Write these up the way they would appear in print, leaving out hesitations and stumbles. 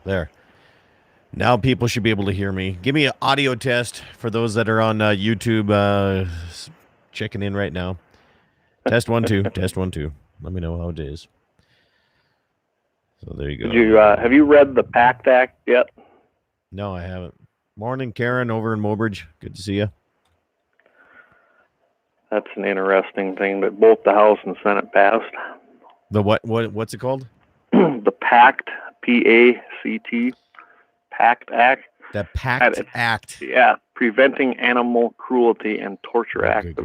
There. Now people should be able to hear me. Give me an audio test for those that are on YouTube checking in right now. Test 1 2. Test 1 2. Let me know how it is. So there you go. Did you have you read the PACT Act yet? No, I haven't. Morning, Karen, over in Mobridge. Good to see you. That's an interesting thing that both the House and Senate passed. The what? What's it called? The PACT, P-A-C-T, PACT Act. The PACT Act. Yeah, Preventing Animal Cruelty and Torture Act.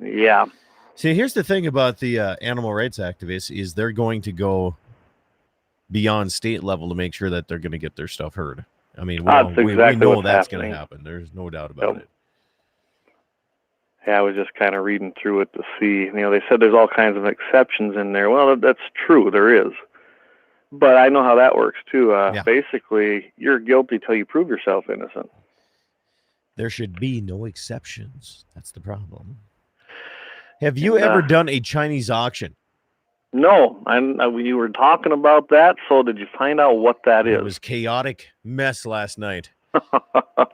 Yeah. See, here's the thing about the animal rights activists is they're going to go beyond state level to make sure that they're going to get their stuff heard. I mean, we know that's going to happen. There's no doubt about it. Yeah, I was just kind of reading through it to see. You know, they said there's all kinds of exceptions in there. Well, that's true. There is. But I know how that works, too. Basically, you're guilty till you prove yourself innocent. There should be no exceptions. That's the problem. Have you ever done a Chinese auction? No. You were talking about that, so did you find out what that is? It was chaotic mess last night. I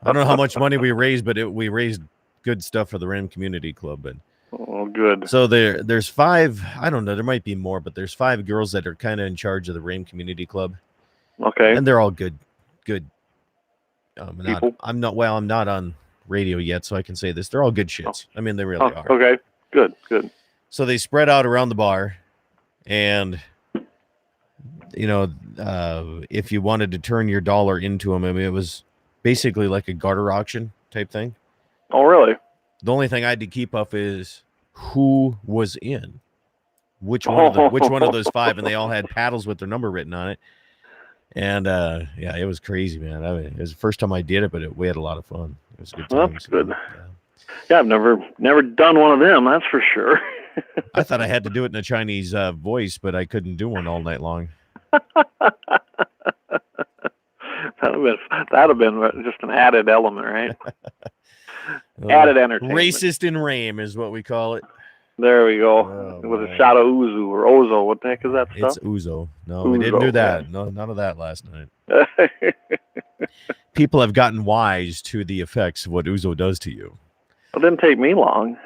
don't know how much money we raised, but we raised good stuff for the Ram Community Club. But oh, good. So there's 5, I don't know, there might be more, but there's 5 girls that are kind of in charge of the Ram Community Club. Okay. And they're all good. I'm not on radio yet, so I can say this. They're all good shits. I mean, they really are. Okay. Good. So they spread out around the bar, and you know, if you wanted to turn your dollar into them, I mean, it was basically like a garter auction type thing. Oh, really? The only thing I had to keep up is who was in which one of those 5, and they all had paddles with their number written on it. And yeah, it was crazy, man. I mean, it was the first time I did it, but we had a lot of fun. It was a good time. That's good. Yeah, I've never done one of them. That's for sure. I thought I had to do it in a Chinese voice, but I couldn't do one all night long. That'd have been just an added element, right? Added entertainment. Racist in Rame is what we call it. There we go. With a shot of Uzu or Ozo. What the heck is that stuff? It's Uzo. No, we didn't do that. Yeah. No, none of that last night. People have gotten wise to the effects of what Uzo does to you. It didn't take me long.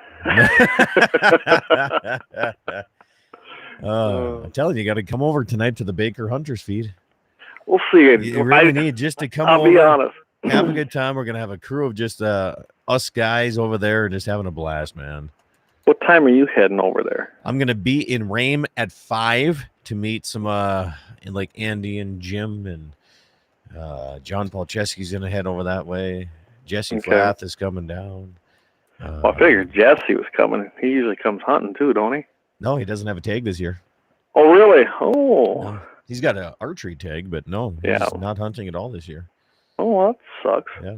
I'm telling you, got to come over tonight to the Baker Hunters feed. We'll see. You really need just to come over. I'll be honest. Have a good time. We're going to have a crew of just us guys over there and just having a blast, man. What time are you heading over there? I'm going to be in Rame at 5 to meet some like Andy and Jim, and John Palczewski's going to head over that way. Jesse Flath is coming down. Well, I figured Jesse was coming. He usually comes hunting too, don't he? No, he doesn't have a tag this year. Oh, really? Oh. No, he's got an archery tag, but no, he's not hunting at all this year. Oh, well, that sucks. Yeah.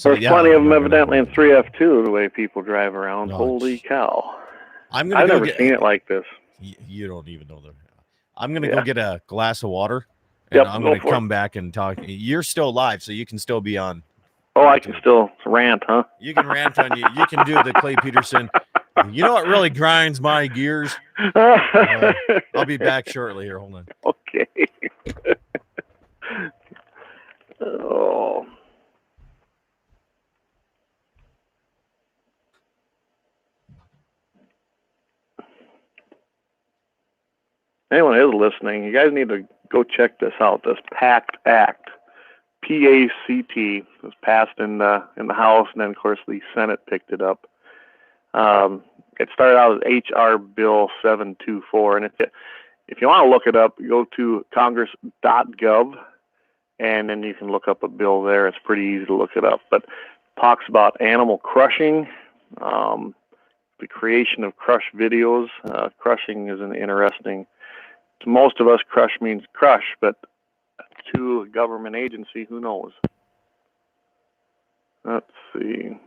There's plenty of them evidently in 3F2, the way people drive around. No, holy cow. I've never seen it like this. You don't even know that. I'm going to go get a glass of water, and I'm going to come back and talk. You're still live, so you can still be on. Oh, I can still rant, huh? You can rant on you. You can do the Clay Peterson. You know what really grinds my gears? I'll be back shortly here. Hold on. Okay. Oh. Anyone who's listening, you guys need to go check this out. This PACT Act, P-A-C-T, was passed in the House, and then of course the Senate picked it up. It started out as H.R. Bill 724, and if you want to look it up, you go to congress.gov, and then you can look up a bill there. It's pretty easy to look it up, but it talks about animal crushing, the creation of crush videos. Crushing is an interesting. To most of us, crush means crush, but to a government agency, who knows? Let's see.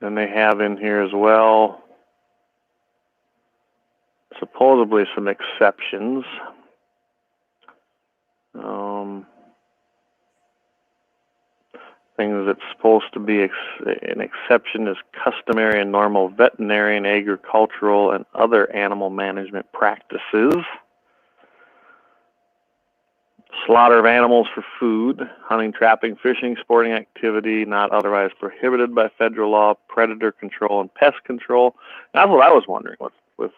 Then they have in here as well, supposedly some exceptions. things that's supposed to be an exception is customary and normal veterinarian, agricultural, and other animal management practices. Slaughter of animals for food, hunting, trapping, fishing, sporting activity not otherwise prohibited by federal law, predator control, and pest control. That's what I was wondering with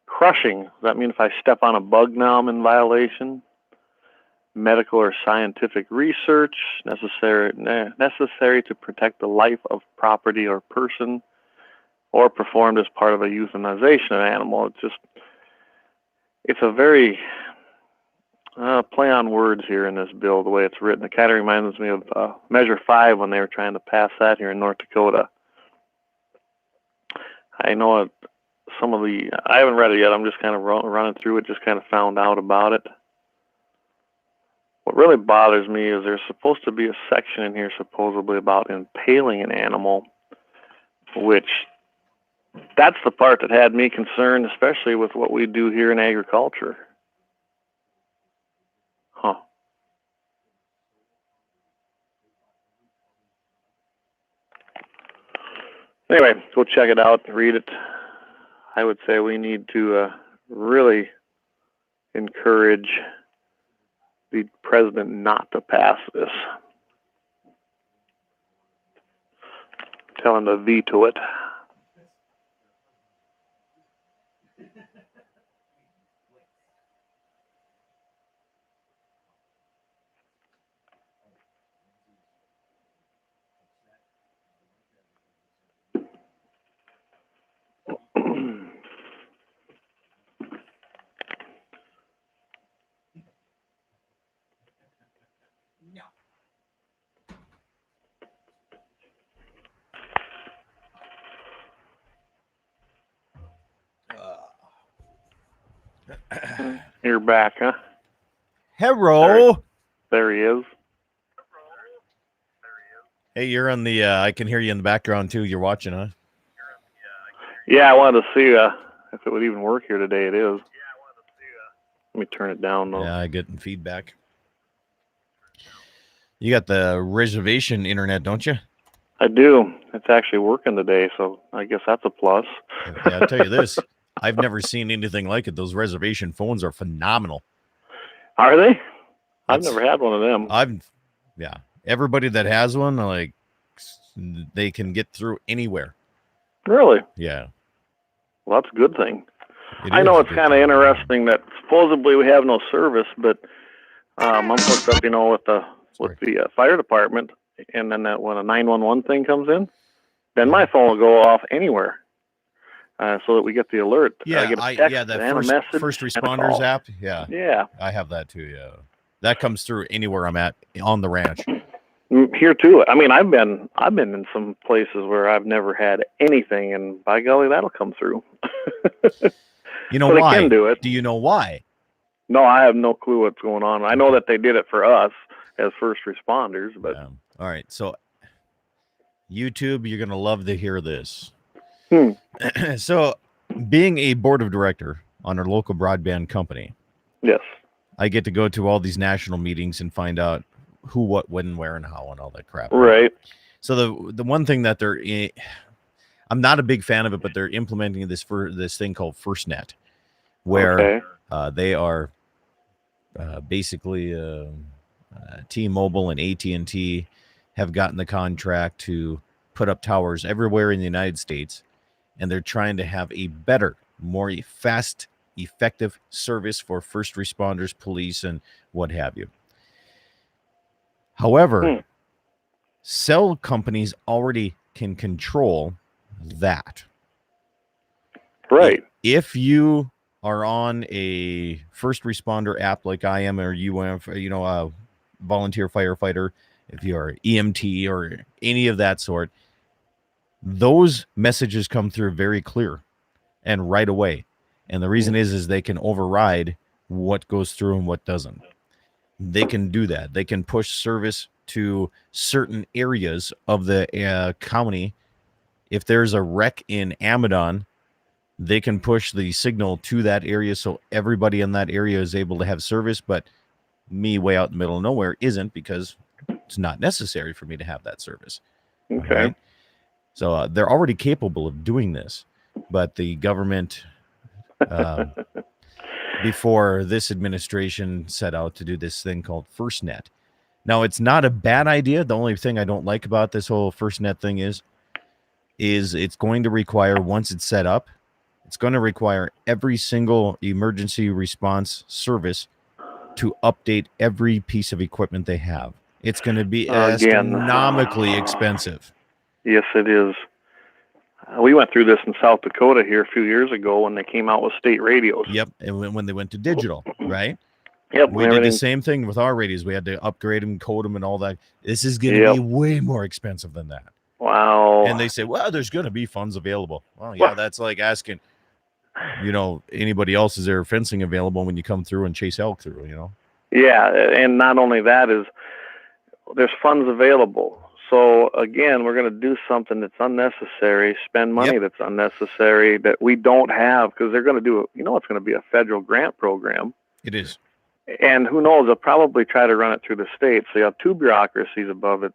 crushing. Does that mean if I step on a bug now I'm in violation? Medical or scientific research necessary to protect the life of property or person, or performed as part of a euthanization of an animal. It's a very play on words here in this bill, the way it's written. It kind of reminds me of Measure 5 when they were trying to pass that here in North Dakota. I know I haven't read it yet. I'm just kind of running through it, just kind of found out about it. What really bothers me is there's supposed to be a section in here supposedly about impaling an animal, which that's the part that had me concerned, especially with what we do here in agriculture. Huh. Anyway, go check it out, read it. I would say we need to really encourage the president not to pass this. Tell him to veto it. You're back, huh? Hello. There he is. Hey, you're on the. I can hear you in the background too. You're watching, huh? Yeah, I wanted to see if it would even work here today. It is. Let me turn it down though. Yeah, I get feedback. You got the reservation internet, don't you? I do. It's actually working today, so I guess that's a plus. Yeah, I'll tell you this. I've never seen anything like it. Those reservation phones are phenomenal. Are they? I've never had one of them. Everybody that has one, like, they can get through anywhere. Really? Yeah. Well, that's a good thing. I know it's kind of interesting that supposedly we have no service, but I'm hooked up, with the fire department, and then when a 911 thing comes in, then my phone will go off anywhere. So that we get the alert. Yeah, I get a text that and a message first responders app. Yeah. Yeah. I have that too, yeah. That comes through anywhere I'm at on the ranch. Here too. I mean, I've been in some places where I've never had anything, and by golly, that'll come through. You know so why? They can do it. Do you know why? No, I have no clue what's going on. I know that they did it for us as first responders, but all right. So YouTube, you're gonna love to hear this. So, being a board of director on our local broadband company, yes, I get to go to all these national meetings and find out who, what, when, where, and how, and all that crap. Right. So the one thing that I'm not a big fan of it, but they're implementing this thing called FirstNet, where they are basically T-Mobile and AT&T have gotten the contract to put up towers everywhere in the United States. And they're trying to have a better, more fast, effective service for first responders, police, and what have you. However, cell companies already can control that. Right. If you are on a first responder app like I am, or you are, a volunteer firefighter, if you are EMT or any of that sort, those messages come through very clear and right away. And the reason is they can override what goes through and what doesn't. They can do that. They can push service to certain areas of the county. If there's a wreck in Amadon, they can push the signal to that area so everybody in that area is able to have service, but me way out in the middle of nowhere isn't, because it's not necessary for me to have that service. Okay. Right? So they're already capable of doing this, but the government, before this administration, set out to do this thing called FirstNet. Now, it's not a bad idea. The only thing I don't like about this whole FirstNet thing is it's going to require, once it's set up, it's going to require every single emergency response service to update every piece of equipment they have. It's going to be astronomically expensive. Yes, it is. We went through this in South Dakota here a few years ago when they came out with state radios. Yep, and when they went to digital, right? Yep, we did the same thing with our radios. We had to upgrade them, code them, and all that. This is going to be way more expensive than that. Wow. And they say, well, there's going to be funds available. Well, yeah, that's like asking, anybody else, is there fencing available when you come through and chase elk through, Yeah, and not only that is there's funds available. So again, we're going to do something that's unnecessary, spend money that's unnecessary that we don't have, because they're going to do it's going to be a federal grant program. It is. And who knows, they'll probably try to run it through the state. So you have two bureaucracies above it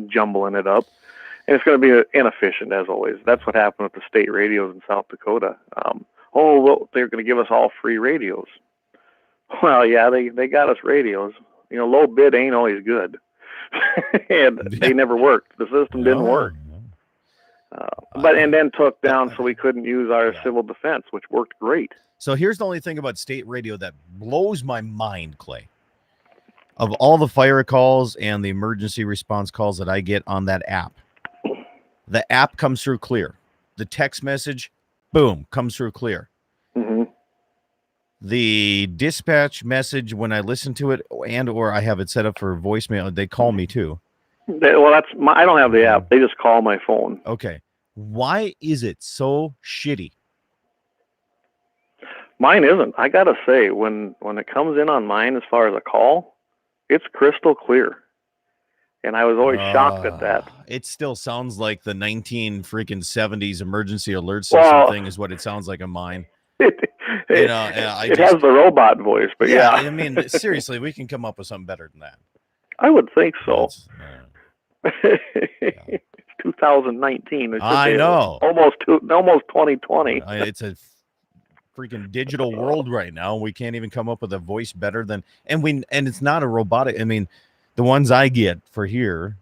jumbling it up. And it's going to be inefficient, as always. That's what happened with the state radios in South Dakota. They're going to give us all free radios. Well, yeah, they got us radios. Low bid ain't always good. And they never worked. The system didn't work. And then took down so we couldn't use our civil defense, which worked great. So here's the only thing about state radio that blows my mind, Clay. Of all the fire calls and the emergency response calls that I get on that app, the app comes through clear. The text message, boom, comes through clear. Mm-hmm. The dispatch message, when I listen to it or I have it set up for voicemail, they call me too. I don't have the app. They just call my phone. Okay. Why is it so shitty? Mine isn't. I got to say, when it comes in on mine as far as a call, it's crystal clear. And I was always shocked at that. It still sounds like the 70s emergency alert system thing is what it sounds like on mine. It has the robot voice, but yeah. I mean, seriously, we can come up with something better than that. I would think so. It's 2019. I know. Almost 2020. It's a freaking digital world right now. We can't even come up with a voice better than, and it's not a robotic. I mean, the ones I get for here,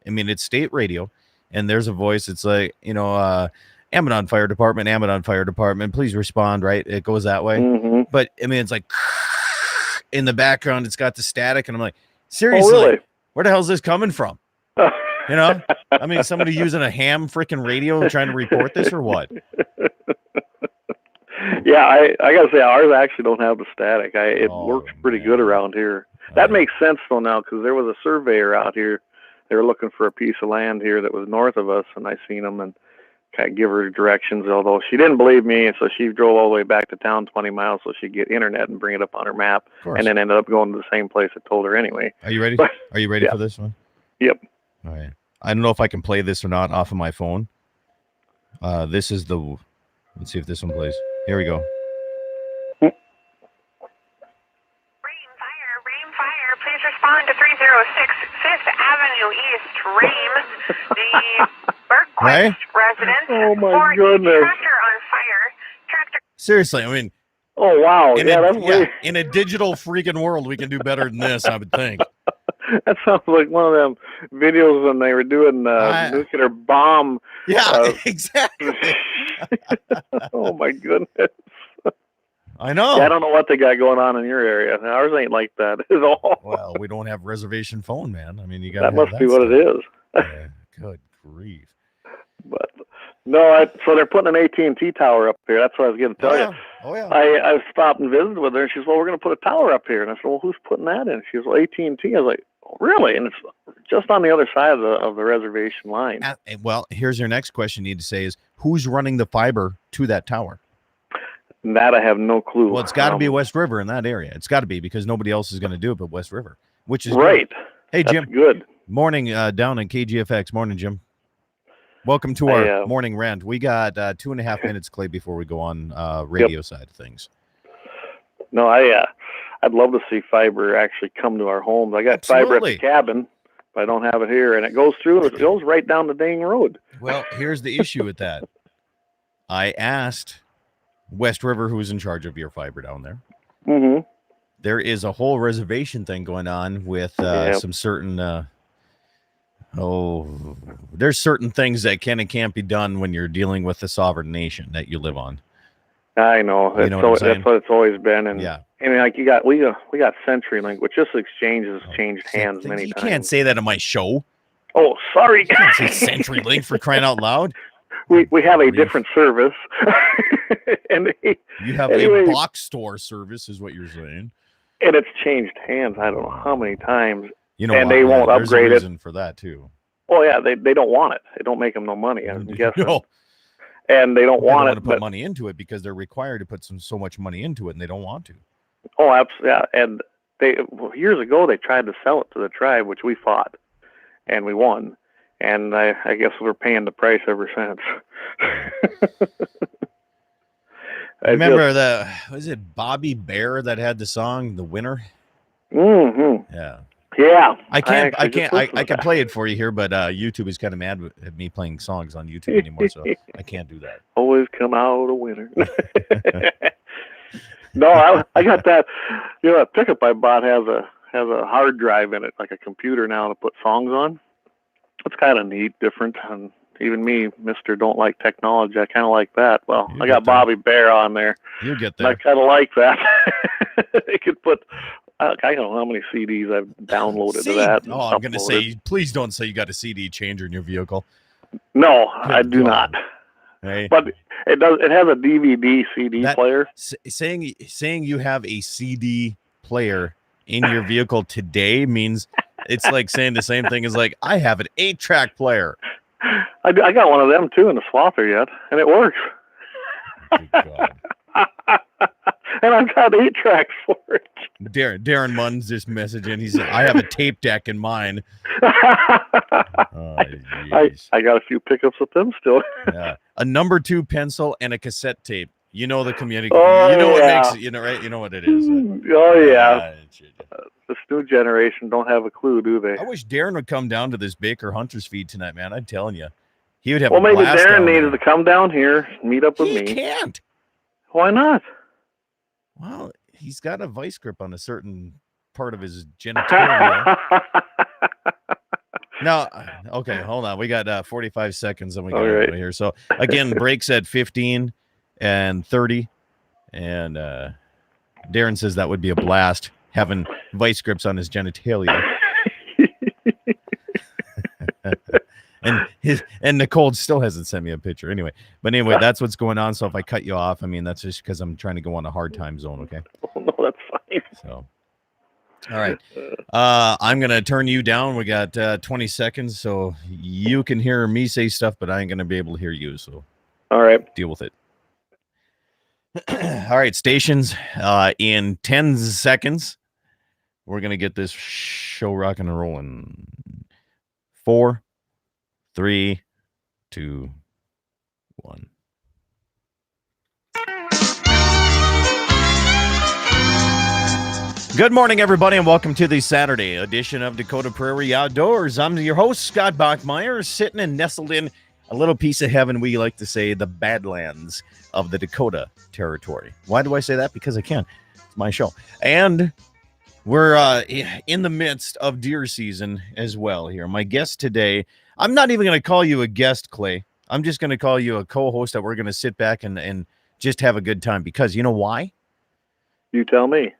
it's state radio, and there's a voice. It's like, Amadon Fire Department, please respond, right? It goes that way. Mm-hmm. But it's like in the background, it's got the static, and I'm like, seriously, really? Where the hell is this coming from? Somebody using a ham freaking radio trying to report this or what? Yeah, I gotta say, ours actually don't have the static. It works pretty good around here. That makes sense though now, because there was a surveyor out here. They were looking for a piece of land here that was north of us, and I seen them and kind of give her directions. Although she didn't believe me, and so she drove all the way back to town 20 miles so she'd get internet and bring it up on her map, and then ended up going to the same place I told her anyway. Are you ready? Are you ready for this one? Yep. All right. I don't know if I can play this or not off of my phone. This is let's see if this one plays. Here we go. Rame Fire, please respond to 306 5th Avenue East, Rame, the Bergquist residence. Oh my goodness. Tractor on fire. Tractor. Seriously, Oh wow. In a digital freaking world, we can do better than this, I would think. That sounds like one of them videos when they were doing nuclear bomb. Yeah, exactly. Oh my goodness. I know. Yeah, I don't know what they got going on in your area. Ours ain't like that at all. Well, we don't have reservation phone, man. You got that must be what it is. Yeah, good grief. But no, so they're putting an AT&T tower up here. That's what I was going to tell you. Oh yeah. I stopped and visited with her, and she said, "Well, we're going to put a tower up here." And I said, "Well, who's putting that in?" She was, "Well, AT&T." I was like, "Oh, really?" And it's just on the other side of the reservation line. Well, here's your next question you need to say is, who's running the fiber to that tower? That I have no clue. Well, it's got to be West River in that area. It's got to be, because nobody else is going to do it but West River, which is right. Good. Hey, That's Jim. Good morning down in KGFX. Morning, Jim. Welcome to our morning rant. We got 2.5 minutes, Clay, before we go on radio side of things. No, I'd love to see fiber actually come to our homes. I got fiber at the cabin. but I don't have it here. And it goes through. It goes right down the dang road. Well, here's the issue with that. I asked West River, who's in charge of your fiber down there. Mm-hmm. There is a whole reservation thing going on with some certain. There's certain things that can and can't be done when you're dealing with the sovereign nation that you live on. I know. You know what I'm saying? That's what it's always been. And Yeah. I mean, like we got CenturyLink, which this exchange has changed hands many You times. can't say that on my show. Oh, sorry. You can't say CenturyLink for crying out loud. We have a different service. And You have a box store service, is what you're saying. And it's changed hands. I don't know how many times. You know, and they won't there's upgrade a reason for that too. Oh yeah, they don't want it. It don't make them no money. I'm guessing. No. And they don't want to put money into it because they're required to put so much money into it, and they don't want to. Oh, absolutely. Yeah. And years ago they tried to sell it to the tribe, which we fought, and we won. And I guess we're paying the price ever since. Remember was it Bobby Bear that had the song "The Winner"? Mm-hmm. Yeah. Yeah. I can play it for you here, but YouTube is kind of mad at me playing songs on YouTube anymore, so I can't do that. Always come out a winner. No, I got that. You know, that pickup I bought has a hard drive in it, like a computer now to put songs on. It's kind of neat, different. And even me, Mr. Don't Like Technology, I kind of like that. Well, I got Bobby Bear on there. You get there. I kind of like that. It could put. I don't know how many CDs I've downloaded to that. Oh, I'm going to say, please don't say you got a CD changer in your vehicle. No, I do not. Hey. But it does. It has a DVD CD player. Saying you have a CD player in your vehicle today means it's like saying the same thing as like I have an 8-track player. I got one of them too in the swather yet, and it works. Good God. And I've got 8 tracks for it. Darren Munn's just messaging. He said, I have a tape deck in mine. I got a few pickups with them still. Yeah. A number 2 pencil and a cassette tape. You know the community. Oh, you know what yeah. makes it, right? You know what it is. Oh, yeah. This new generation don't have a clue, do they? I wish Darren would come down to this Baker Hunters feed tonight, man. I'm telling you. He would have Well, a maybe blast Darren down needed there. to come down here, meet up with me. He can't. Why not? Well, he's got a vice grip on a certain part of his genitalia. No, okay, hold on. We got 45 seconds and we got right. here. So again, breaks at 15 and 30. And Darren says that would be a blast, having vice grips on his genitalia. And Nicole still hasn't sent me a picture anyway. But anyway, that's what's going on. So if I cut you off, I mean, that's just because I'm trying to go on a hard time zone, okay? Oh, no, that's fine. So, all right. I'm going to turn you down. We got 20 seconds, so you can hear me say stuff, but I ain't going to be able to hear you. So, all right. Deal with it. All right, stations. In 10 seconds, we're going to get this show rocking and rolling. 4, 3, 2, 1. Good morning, everybody, and welcome to the Saturday edition of Dakota Prairie Outdoors. I'm your host, Scott Bachmeyer, sitting and nestled in a little piece of heaven, we like to say, the Badlands of the Dakota Territory. Why do I say that? Because I can. It's my show. And we're in the midst of deer season as well here. My guest today, I'm not even going to call you a guest, Clay. I'm just going to call you a co-host that we're going to sit back and just have a good time. Because you know why? You tell me.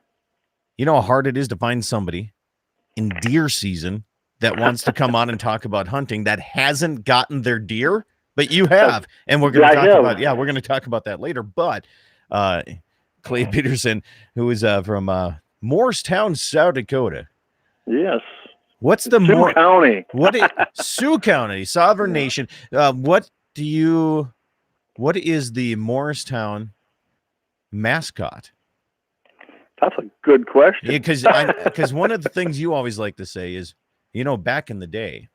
You know how hard it is to find somebody in deer season that wants to come on and talk about hunting that hasn't gotten their deer, but you have. And we're going to we're going to talk about that later. But Clay Peterson, who is from Morristown, South Dakota. Yes. What's the Sioux County? Sioux County, sovereign nation. What is the Morristown mascot? That's a good question. Yeah, because one of the things you always like to say is, back in the day.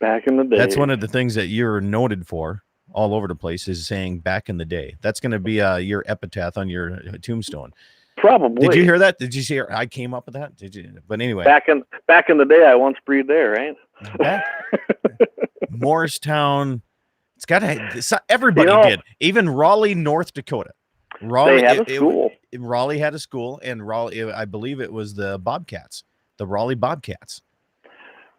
Back in the day. That's one of the things that you're noted for all over the place is saying back in the day. That's going to be your epitaph on your tombstone. Probably. Did you hear that? Did you see? I came up with that. Did you? But anyway, back in the day, I once breed there, right? Morristown. It's got to. Everybody did. Even Raleigh, North Dakota. They had a school. Raleigh had a school, and Raleigh, I believe it was the Bobcats, the Raleigh Bobcats.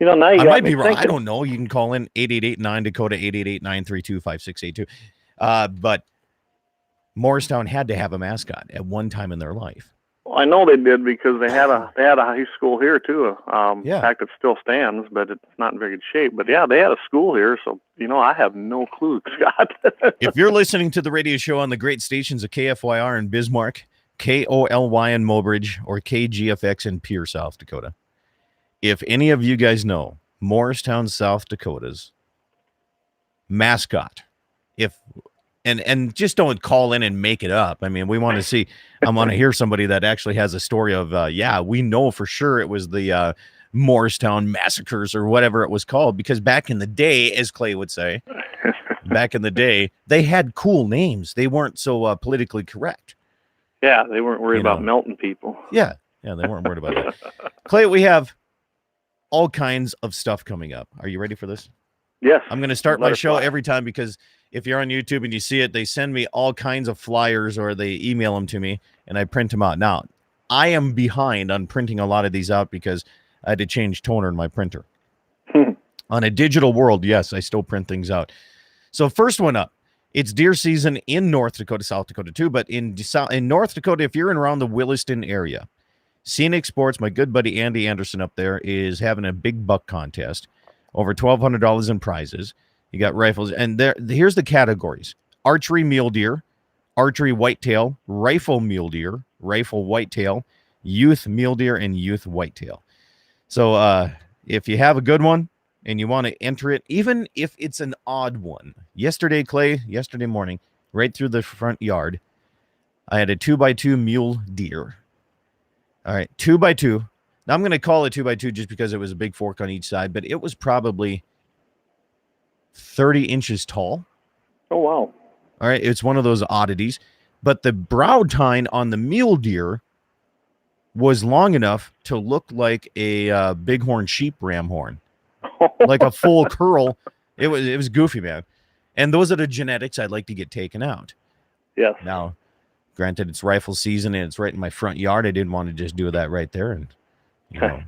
Now I might be wrong. I don't know. You can call in 888-9-Dakota, 888-932-5682. But Morristown had to have a mascot at one time in their life. Well, I know they did because they had a high school here too. In fact, it still stands, but it's not in very good shape. But yeah, they had a school here, so I have no clue, Scott. If you're listening to the radio show on the great stations of KFYR in Bismarck, KOLY in Mobridge, or KGFX in Pierre, South Dakota, if any of you guys know Morristown, South Dakota's mascot, and just don't call in and make it up. I mean, we want to see. I want to hear somebody that actually has a story of, we know for sure it was the Morristown massacres or whatever it was called. Because back in the day, as Clay would say, back in the day, they had cool names. They weren't so politically correct. Yeah, they weren't worried about melting people. Yeah, they weren't worried about that. Clay, we have all kinds of stuff coming up. Are you ready for this? Yes. I'm going to start my show every time because if you're on YouTube and you see it, they send me all kinds of flyers or they email them to me and I print them out. Now, I am behind on printing a lot of these out because I had to change toner in my printer. On a digital world, yes, I still print things out. So first one up, it's deer season in North Dakota, South Dakota too, but in North Dakota, if you're in around the Williston area, Scenic Sports, my good buddy Andy Anderson up there is having a big buck contest, over $1,200 in prizes. You got rifles, and here's the categories: archery mule deer, archery whitetail, rifle mule deer, rifle whitetail, youth mule deer, and youth whitetail. So if you have a good one and you want to enter it, even if it's an odd one. Yesterday morning, right through the front yard, I had a 2x2 mule deer. All right, 2x2. Now I'm going to call it 2x2 just because it was a big fork on each side, but it was probably 30 inches tall. Oh, wow. All right, it's one of those oddities. But the brow tine on the mule deer was long enough to look like a bighorn sheep ram horn, like a full curl. It was goofy, man. And those are the genetics I'd like to get taken out. Yes. Now, granted, it's rifle season and it's right in my front yard. I didn't want to just do that right there and it's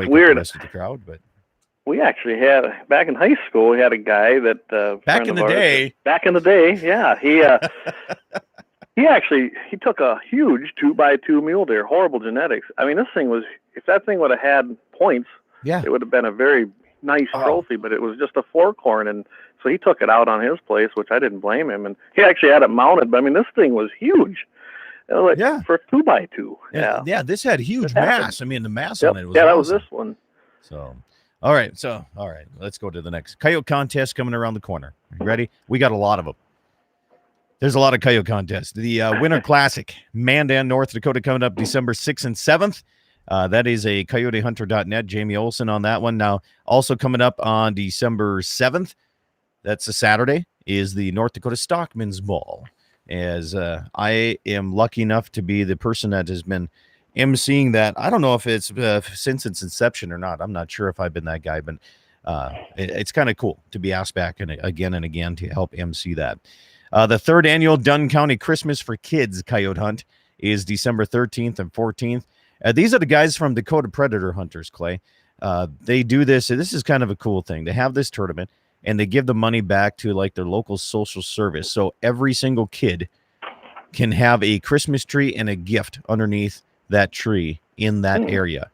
weird. The rest of the crowd, but we actually had back in high school. We had a guy that back in the day. Yeah, he took a huge 2x2 mule deer. Horrible genetics. I mean, this thing was, if that thing would have had points, it would have been a very nice trophy. But it was just a fork horn, and so he took it out on his place, which I didn't blame him. And he actually had it mounted. But I mean, this thing was huge. For a 2x2. Yeah, this had huge mass. I mean, the mass on it was that awesome. was this one. So, all right, let's go to the next coyote contest coming around the corner. You ready? We got a lot of them. There's a lot of coyote contests. The Winter Classic, Mandan, North Dakota, coming up December 6th and 7th. That is a coyotehunter.net. Jamie Olson on that one. Now, also coming up on December 7th, that's a Saturday, is the North Dakota Stockman's Ball. As I am lucky enough to be the person that has been emceeing that. I don't know if it's since its inception or not. I'm not sure if I've been that guy, but it's kind of cool to be asked back and again to help MC that. The third annual Dunn County Christmas for Kids Coyote Hunt is December 13th and 14th. These are the guys from Dakota Predator Hunters, Clay. They do this. This is kind of a cool thing. They have this tournament, and they give the money back to like their local social service. So every single kid can have a Christmas tree and a gift underneath that tree in that area.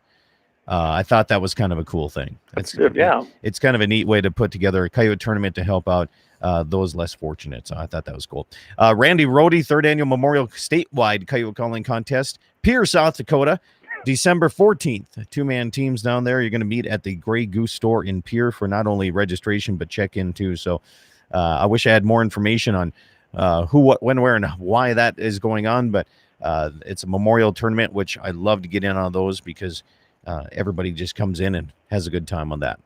I thought that was kind of a cool thing. It's kind of a neat way to put together a coyote tournament to help out those less fortunate. So I thought that was cool. Randy Rohde, third annual Memorial Statewide Coyote Calling Contest, Pierre, South Dakota, December 14th. Two-man teams down there. You're going to meet at the Grey Goose store in Pierre for not only registration, but check-in too. So I wish I had more information on who, what, when, where, and why that is going on. But it's a memorial tournament, which I love to get in on those because everybody just comes in and has a good time on that.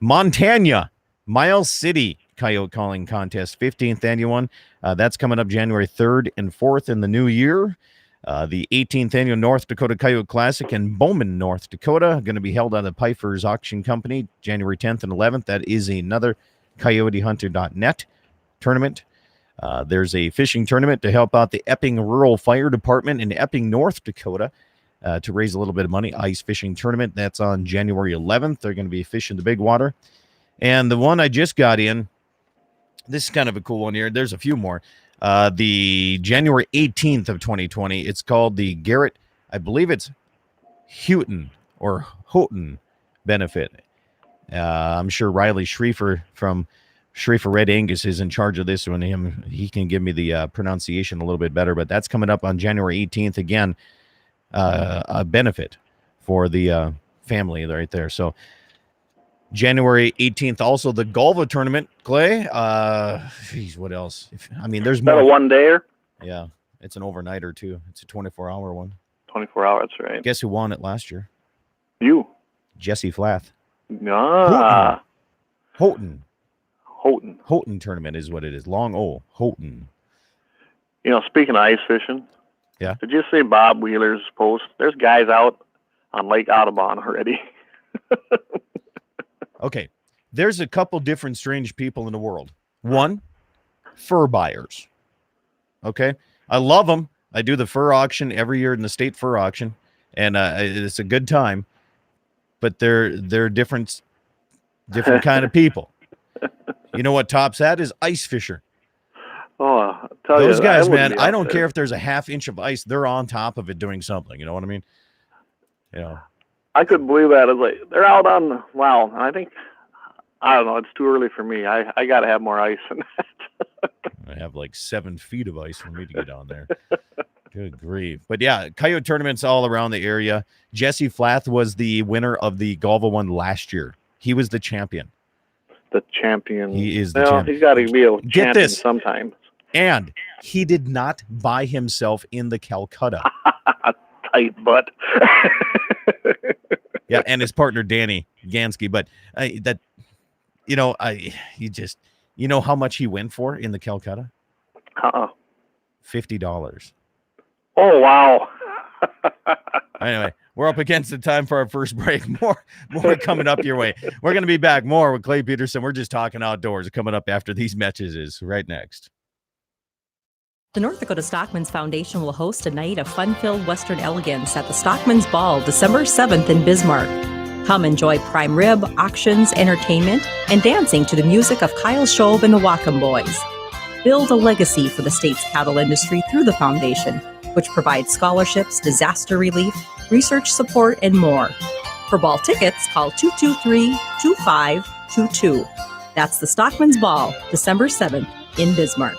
Montana, Miles City Coyote Calling Contest, 15th annual one. That's coming up January 3rd and 4th in the new year. The 18th annual North Dakota Coyote Classic in Bowman, North Dakota, going to be held on the Piper's Auction Company, January 10th and 11th. That is another CoyoteHunter.net tournament. There's a fishing tournament to help out the Epping Rural Fire Department in Epping, North Dakota, to raise a little bit of money. Ice fishing tournament. That's on January 11th. They're going to be fishing the big water. And the one I just got in, this is kind of a cool one here. There's a few more. The January 18th of 2020, it's called the Garrett, I believe it's Houghton or Houghton benefit. I'm sure Riley Schriefer from Schriefer Red Angus is in charge of this one. He can give me the pronunciation a little bit better, but that's coming up on January 18th. Again, a benefit for the family right there. So January 18th, also the Golva tournament, Clay. Geez, what else? There's more. Is that a one-dayer? Yeah, it's an overnighter too. It's a 24-hour one. 24 hours, right? Guess who won it last year? You. Jesse Flath. Ah. Houghton Houghton. tournament is what it is. Long O. Houghton. Speaking of ice fishing. Yeah. Did you see Bob Wheeler's post? There's guys out on Lake Audubon already. Okay, there's a couple different strange people in the world. One, fur buyers. Okay, I love them. I do the fur auction every year in the state fur auction, and it's a good time. But they're different kind of people. You know what tops that is? Ice fisher. Oh, I'll tell Those you, guys, I wouldn't man, be I out don't there. care if there's a half-inch of ice. They're on top of it doing something. You know what I mean? I couldn't believe that. It's like they're out on the wow. I think I don't know. It's too early for me. I got to have more ice than that. I have like 7 feet of ice for me to get on there. Good grief. But yeah, coyote tournaments all around the area. Jesse Flath was the winner of the Golva one last year. He was the champion. The champion. He is the champion. He's got to be a Get champion this. sometime. And he did not buy himself in the Calcutta. Tight butt. Yeah, and his partner Danny Gansky. But you know how much he went for in the Calcutta? $50. Oh wow. Anyway, we're up against the time for our first break. More coming up your way. We're going to be back more with Clay Peterson. We're just talking outdoors. Coming up after these messages right next. The North Dakota Stockman's Foundation will host a night of fun-filled Western elegance at the Stockman's Ball, December 7th in Bismarck. Come enjoy prime rib, auctions, entertainment, and dancing to the music of Kyle Shove and the Wacom Boys. Build a legacy for the state's cattle industry through the foundation, which provides scholarships, disaster relief, research support, and more. For ball tickets, call 223-2522. That's the Stockman's Ball, December 7th in Bismarck.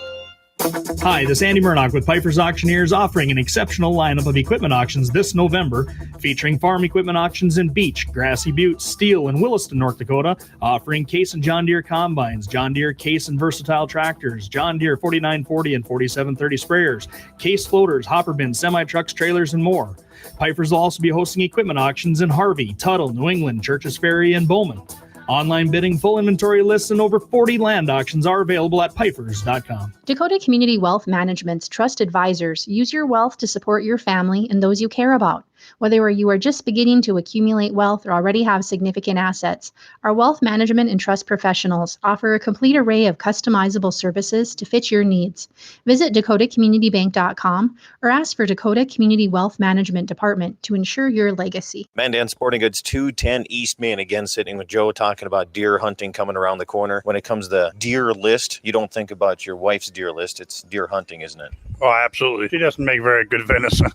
Hi, this is Andy Murdoch with Piper's Auctioneers, offering an exceptional lineup of equipment auctions this November, featuring farm equipment auctions in Beach, Grassy Butte, Steele, and Williston, North Dakota, offering Case and John Deere combines, John Deere Case and versatile tractors, John Deere 4940 and 4730 sprayers, Case floaters, hopper bins, semi-trucks, trailers, and more. Piper's will also be hosting equipment auctions in Harvey, Tuttle, New England, Churches Ferry, and Bowman. Online bidding, full inventory lists, and over 40 land auctions are available at pipers.com. Dakota Community Wealth Management's trust advisors use your wealth to support your family and those you care about. Whether you are just beginning to accumulate wealth or already have significant assets, our wealth management and trust professionals offer a complete array of customizable services to fit your needs. Visit dakotacommunitybank.com or ask for Dakota Community Wealth Management Department to ensure your legacy. Mandan Sporting Goods, 210 East Main. Again, sitting with Joe, talking about deer hunting coming around the corner. When it comes to the deer list, you don't think about your wife's deer list. It's deer hunting, isn't it? Oh, absolutely. She doesn't make very good venison.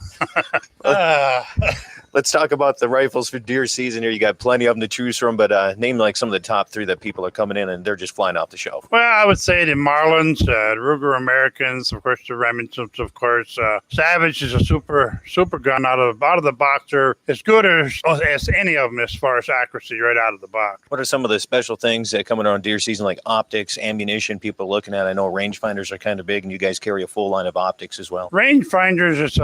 Let's talk about the rifles for deer season here. You got plenty of them to choose from, but name like some of the top 3 that people are coming in and they're just flying off the shelf. Well, I would say the Marlins, Ruger Americans, of course, the Remingtons, of course. Savage is a super gun out of the box. They're as good as any of them as far as accuracy right out of the box. What are some of the special things that coming around deer season, like optics, ammunition people are looking at? I know rangefinders are kind of big, and you guys carry a full line of optics as well. Rangefinders is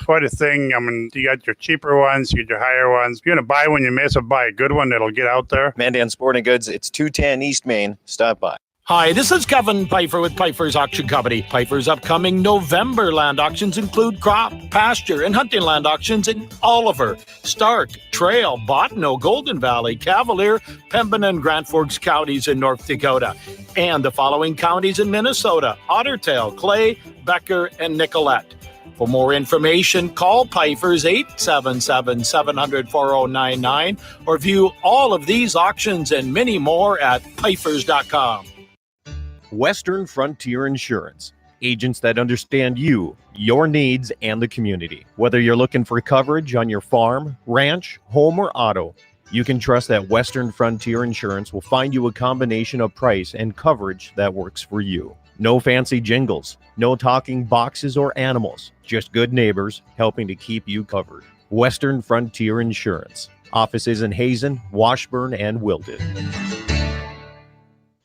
quite a thing. I mean, you got your cheaper ones, you get your higher ones. If you're going to buy one, you may as well buy a good one that'll get out there. Mandan Sporting Goods, it's 210 East Main. Stop by. Hi, this is Kevin Pfeiffer with Pfeiffer's Auction Company. Pfeiffer's upcoming November land auctions include crop, pasture, and hunting land auctions in Oliver, Stark, Trail, Bottineau, Golden Valley, Cavalier, Pembina, and Grand Forks counties in North Dakota, and the following counties in Minnesota: Otter Tail, Clay, Becker, and Nicollet. For more information, call Pfeiffer's 877-700-4099 or view all of these auctions and many more at Pfeiffers.com. Western Frontier Insurance. Agents that understand you, your needs, and the community. Whether you're looking for coverage on your farm, ranch, home, or auto, you can trust that Western Frontier Insurance will find you a combination of price and coverage that works for you. No fancy jingles, no talking boxes or animals, just good neighbors helping to keep you covered. Western Frontier Insurance. Offices in Hazen, Washburn, and Wilton.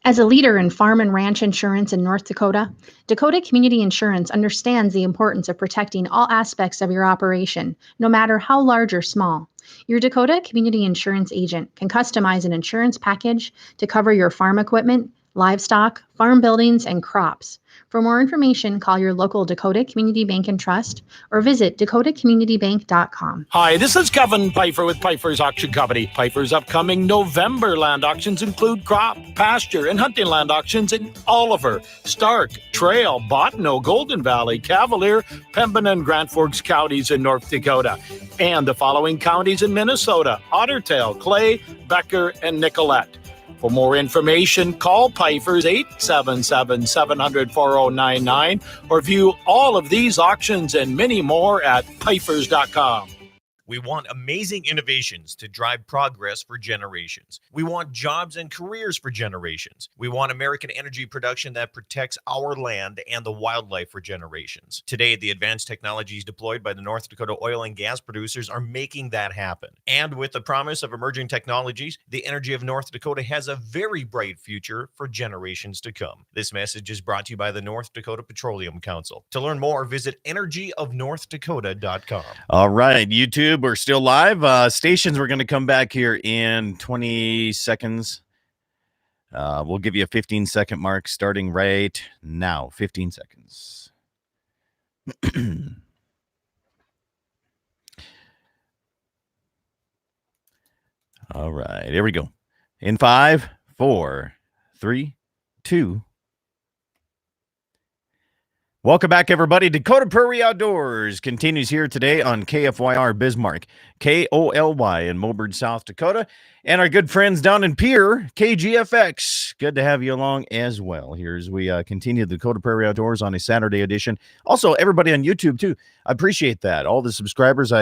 As a leader in farm and ranch insurance in North Dakota, Dakota Community Insurance understands the importance of protecting all aspects of your operation, no matter how large or small. Your Dakota Community Insurance agent can customize an insurance package to cover your farm equipment, livestock, farm buildings, and crops. For more information, call your local Dakota Community Bank and Trust or visit dakotacommunitybank.com. Hi, this is Kevin Pfeiffer with Pfeiffer's Auction Company. Pfeiffer's upcoming November land auctions include crop, pasture, and hunting land auctions in Oliver, Stark, Trail, Bottineau, Golden Valley, Cavalier, Pembina, and Grand Forks counties in North Dakota, and the following counties in Minnesota: Otter Tail, Clay, Becker, and Nicollet. For more information, call Pfeiffer's 877-700-4099 or view all of these auctions and many more at Pfeiffers.com. We want amazing innovations to drive progress for generations. We want jobs and careers for generations. We want American energy production that protects our land and the wildlife for generations. Today, the advanced technologies deployed by the North Dakota oil and gas producers are making that happen. And with the promise of emerging technologies, the energy of North Dakota has a very bright future for generations to come. This message is brought to you by the North Dakota Petroleum Council. To learn more, visit energyofnorthdakota.com. All right, YouTube. We're still live. Stations, we're going to come back here in 20 seconds. We'll give you a 15-second mark starting right now. 15 seconds. All right, here we go. In 5, 4, 3, 2. Welcome back, everybody. Dakota Prairie Outdoors continues here today on KFYR Bismarck, KOLY in Mobridge, South Dakota, and our good friends down in Pierre, KGFX. Good to have you along as well here as we continue the Dakota Prairie Outdoors on a Saturday edition. Also, everybody on YouTube, too. I appreciate that. All the subscribers,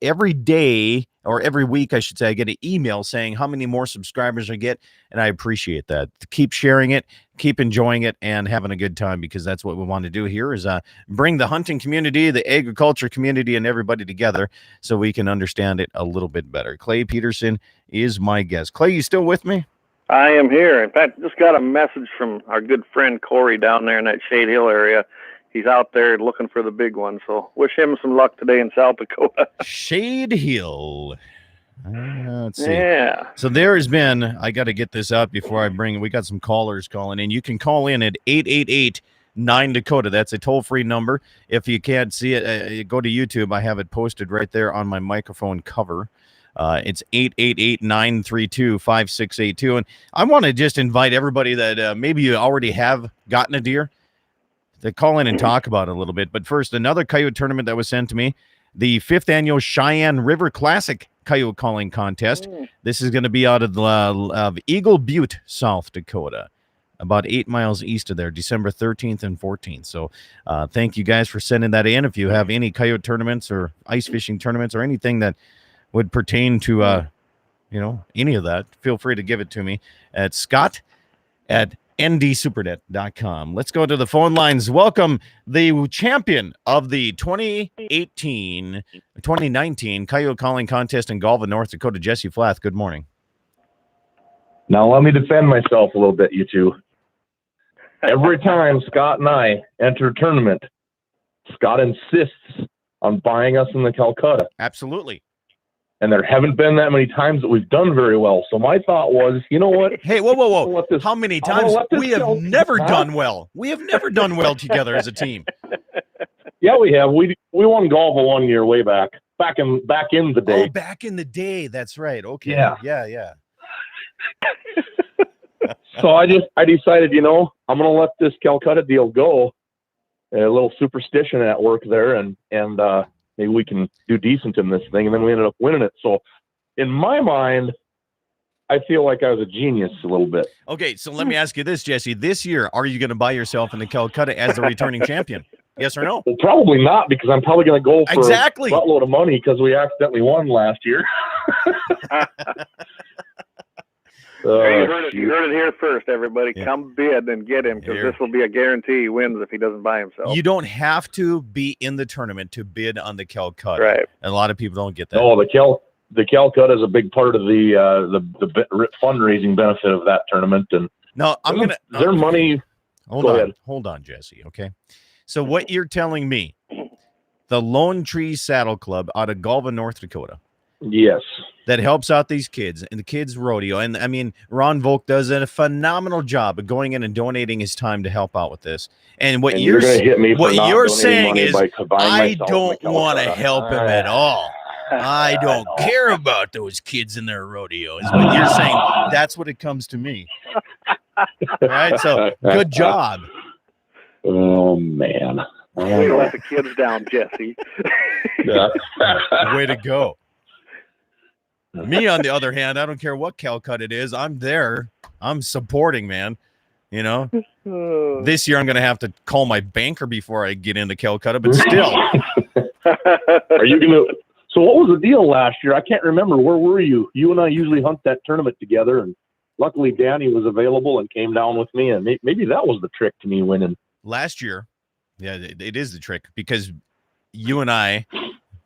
every day or every week, I should say, I get an email saying how many more subscribers I get, and I appreciate that. Keep sharing it, keep enjoying it, and having a good time, because that's what we want to do here is bring the hunting community, the agriculture community, and everybody together so we can understand it a little bit better. Clay Peterson is my guest. Clay, you still with me? I am here. In fact, just got a message from our good friend Corey down there in that Shade Hill area. He's out there looking for the big one. So wish him some luck today in South Dakota. Shade Hill. Let's see. Yeah. So there has been, I got to get this up before I bring, we got some callers calling in. You can call in at 888-9-DAKOTA. That's a toll-free number. If you can't see it, go to YouTube. I have it posted right there on my microphone cover. It's 888-932-5682. And I want to just invite everybody that maybe you already have gotten a deer to call in and talk about it a little bit. But first, another coyote tournament that was sent to me, the 5th annual Cheyenne River Classic coyote calling contest. This is going to be out of Eagle Butte, South Dakota, about 8 miles east of there, December 13th and 14th. So thank you guys for sending that in. If you have any coyote tournaments or ice fishing tournaments or anything that would pertain to, any of that, feel free to give it to me at scott@ndsupernet.com. Let's go to the phone lines. Welcome the champion of the 2019 Coyote Calling Contest in Galva, North Dakota, Jesse Flath. Good morning. Now let me defend myself a little bit, you two. Every time Scott and I enter a tournament, Scott insists on buying us in the Calcutta. Absolutely. and there haven't been that many times that we've done very well. So my thought was, you know what? Hey, whoa, whoa, whoa! Let this- How many I'm gonna times let this we have go. never Huh? done well? We have never done well together as a team. Yeah, we have. We won golf one year way back in the day. Oh, back in the day. That's right. Okay. Yeah. Yeah. So I decided, you know, I'm going to let this Calcutta deal go. A little superstition at work there, and maybe we can do decent in this thing. And then we ended up winning it. So in my mind, I feel like I was a genius a little bit. Okay, so let me ask you this, Jesse. This year, are you going to buy yourself in the Calcutta as the returning champion? Yes or no? Well, probably not, because I'm probably going to go for Exactly. a buttload of money because we accidentally won last year. You heard it here first, everybody. Yeah. Come bid and get him, because Here. this will be a guarantee he wins if he doesn't buy himself. You don't have to be in the tournament to bid on the Calcutta. Right. And a lot of people don't get that. Oh, the Calcutta is a big part of the fundraising benefit of that tournament, and No, I'm going to. their money. Hold on, Jesse. Okay. So what you're telling me, the Lone Tree Saddle Club out of Galva, North Dakota, Yes. that helps out these kids and the kids rodeo. And I mean, Ron Volk does a phenomenal job of going in and donating his time to help out with this. And what And you're going to hit me for what not you're donating saying money is, by buying I myself don't the want to Calcutta. help him at all. I don't care about those kids in their rodeo. Is what you're saying. That's what it comes to me. All right. So good job. Oh man. Way to let the kids down, Jesse. Yeah. Way to go. Me, on the other hand, I don't care what Calcutta it is. I'm there. I'm supporting, man. You know, this year I'm going to have to call my banker before I get into Calcutta, but still. Are you gonna? So what was the deal last year? I can't remember. Where were you? You and I usually hunt that tournament together, and luckily Danny was available and came down with me, and maybe that was the trick to me winning. Last year, yeah, it is the trick, because you and I,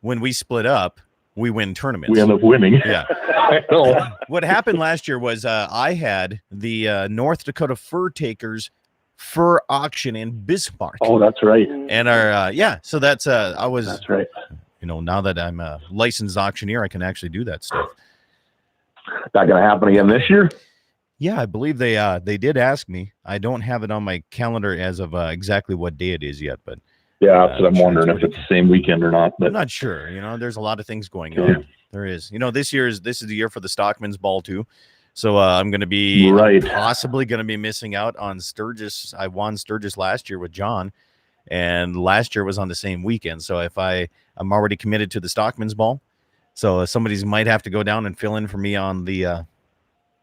when we split up, we win tournaments. We end up winning. Yeah. I know. What happened last year was I had the North Dakota Fur Takers fur auction in Bismarck. Oh, that's right. And our so that's That's right. you know, now that I'm a licensed auctioneer, I can actually do that stuff. Not gonna happen again this year. Yeah, I believe they did ask me. I don't have it on my calendar as of exactly what day it is yet, but Yeah, that's what I'm sure wondering it's if it's the same weekend or not. I'm But not sure. You know, there's a lot of things going Yeah. on. There is. You know, this is the year for the Stockman's Ball too. So I'm going to be Right. possibly going to be missing out on Sturgis. I won Sturgis last year with John, and last year was on the same weekend. So if I'm already committed to the Stockman's Ball, so somebody's might have to go down and fill in for me on the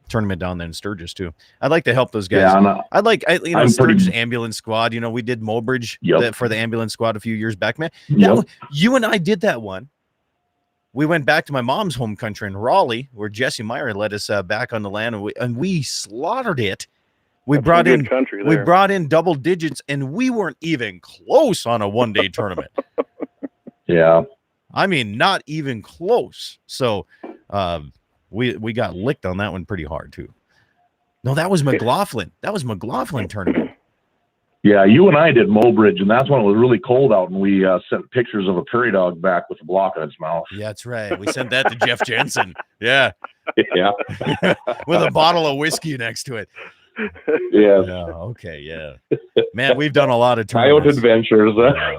tournament down there in Sturgis too. I'd like to help those guys. yeah, I'm Sturgis pretty- ambulance squad. You know, we did Mobridge Yep. for the ambulance squad a few years back, man. Yep. You and I did that one. We went back to my mom's home country in Raleigh, where Jesse Meyer led us back on the land, and we slaughtered it. We That's brought some good in country we there. brought in double digits, and we weren't even close on a one-day tournament. Yeah. I mean, not even close. So we got licked on that one pretty hard too. No, that was McLaughlin. That was McLaughlin tournament. Yeah, you and I did Mobridge, and that's when it was really cold out, and we sent pictures of a prairie dog back with a block in its mouth. Yeah, that's right. We sent that to Jeff Jensen. Yeah, Yeah. with a bottle of whiskey next to it. Yeah. Yeah. Okay. Yeah. Man, we've done a lot of Coyote tournaments. Adventures. Yeah.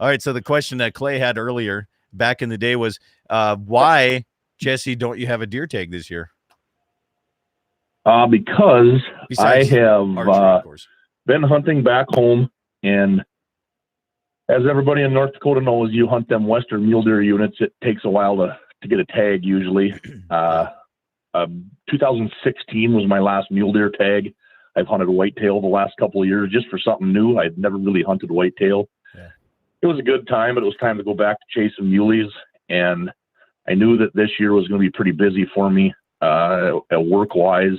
All right. So the question that Clay had earlier back in the day was, why, Jesse, don't you have a deer tag this year? Because Besides I have archery, of course. been hunting back home, and as everybody in North Dakota knows, you hunt them Western mule deer units. It takes a while to get a tag usually. 2016 was my last mule deer tag. I've hunted whitetail the last couple of years just for something new. I'd never really hunted whitetail. Yeah. It was a good time, but it was time to go back to chasing muleys. And I knew that this year was going to be pretty busy for me work-wise.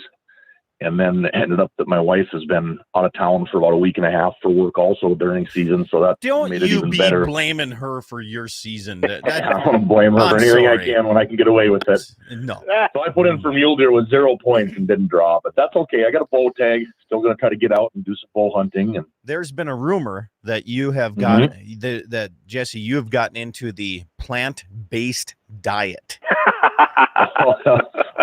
And then it ended up that my wife has been out of town for about a week and a half for work also during season. So that Don't made it you even be better. blaming her for your season. I don't blame her I'm for anything sorry. I can when I can get away with it. No. So I put in for mule deer with 0 points and didn't draw, but that's okay. I got a bow tag, still going to try to get out and do some bull hunting. And there's been a rumor that you have got that Jesse, you have gotten into the plant-based diet.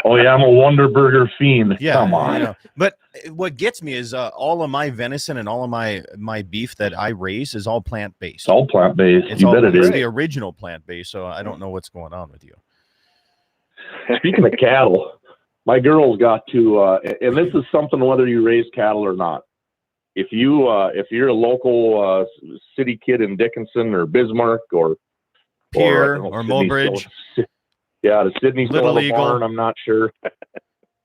Oh yeah, I'm a Wonder Burger fiend. Yeah, come on. You know, but what gets me is all of my venison and all of my beef that I raise is all plant-based. It's all plant-based. It's You bet it it's is. the original plant-based. So I don't know what's going on with you. Speaking of cattle, my girls got to, and this is something whether you raise cattle or not. If you're a local city kid in Dickinson or Bismarck or Pierre or or Sydney Mobridge, yeah, the Sydney still Little have a Eagle. barn, I'm not sure.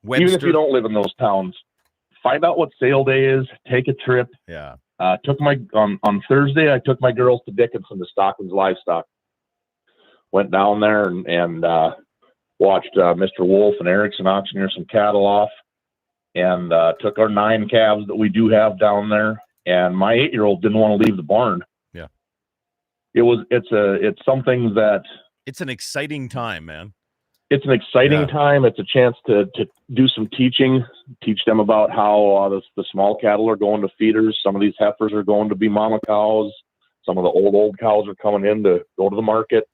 Webster. Even if you don't live in those towns, find out what sale day is. Take a trip. Yeah. Took my on Thursday. I took my girls to Dickinson to Stockman's Livestock. Went down there and watched Mr. Wolf and Erickson auctioneer some cattle off, and took our 9 calves that we do have down there. And my 8-year-old didn't want to leave the barn. Yeah. It's something that. It's an exciting time, man. It's an exciting time. It's a chance to do some teaching, teach them about how the small cattle are going to feeders. Some of these heifers are going to be mama cows. Some of the old cows are coming in to go to the market.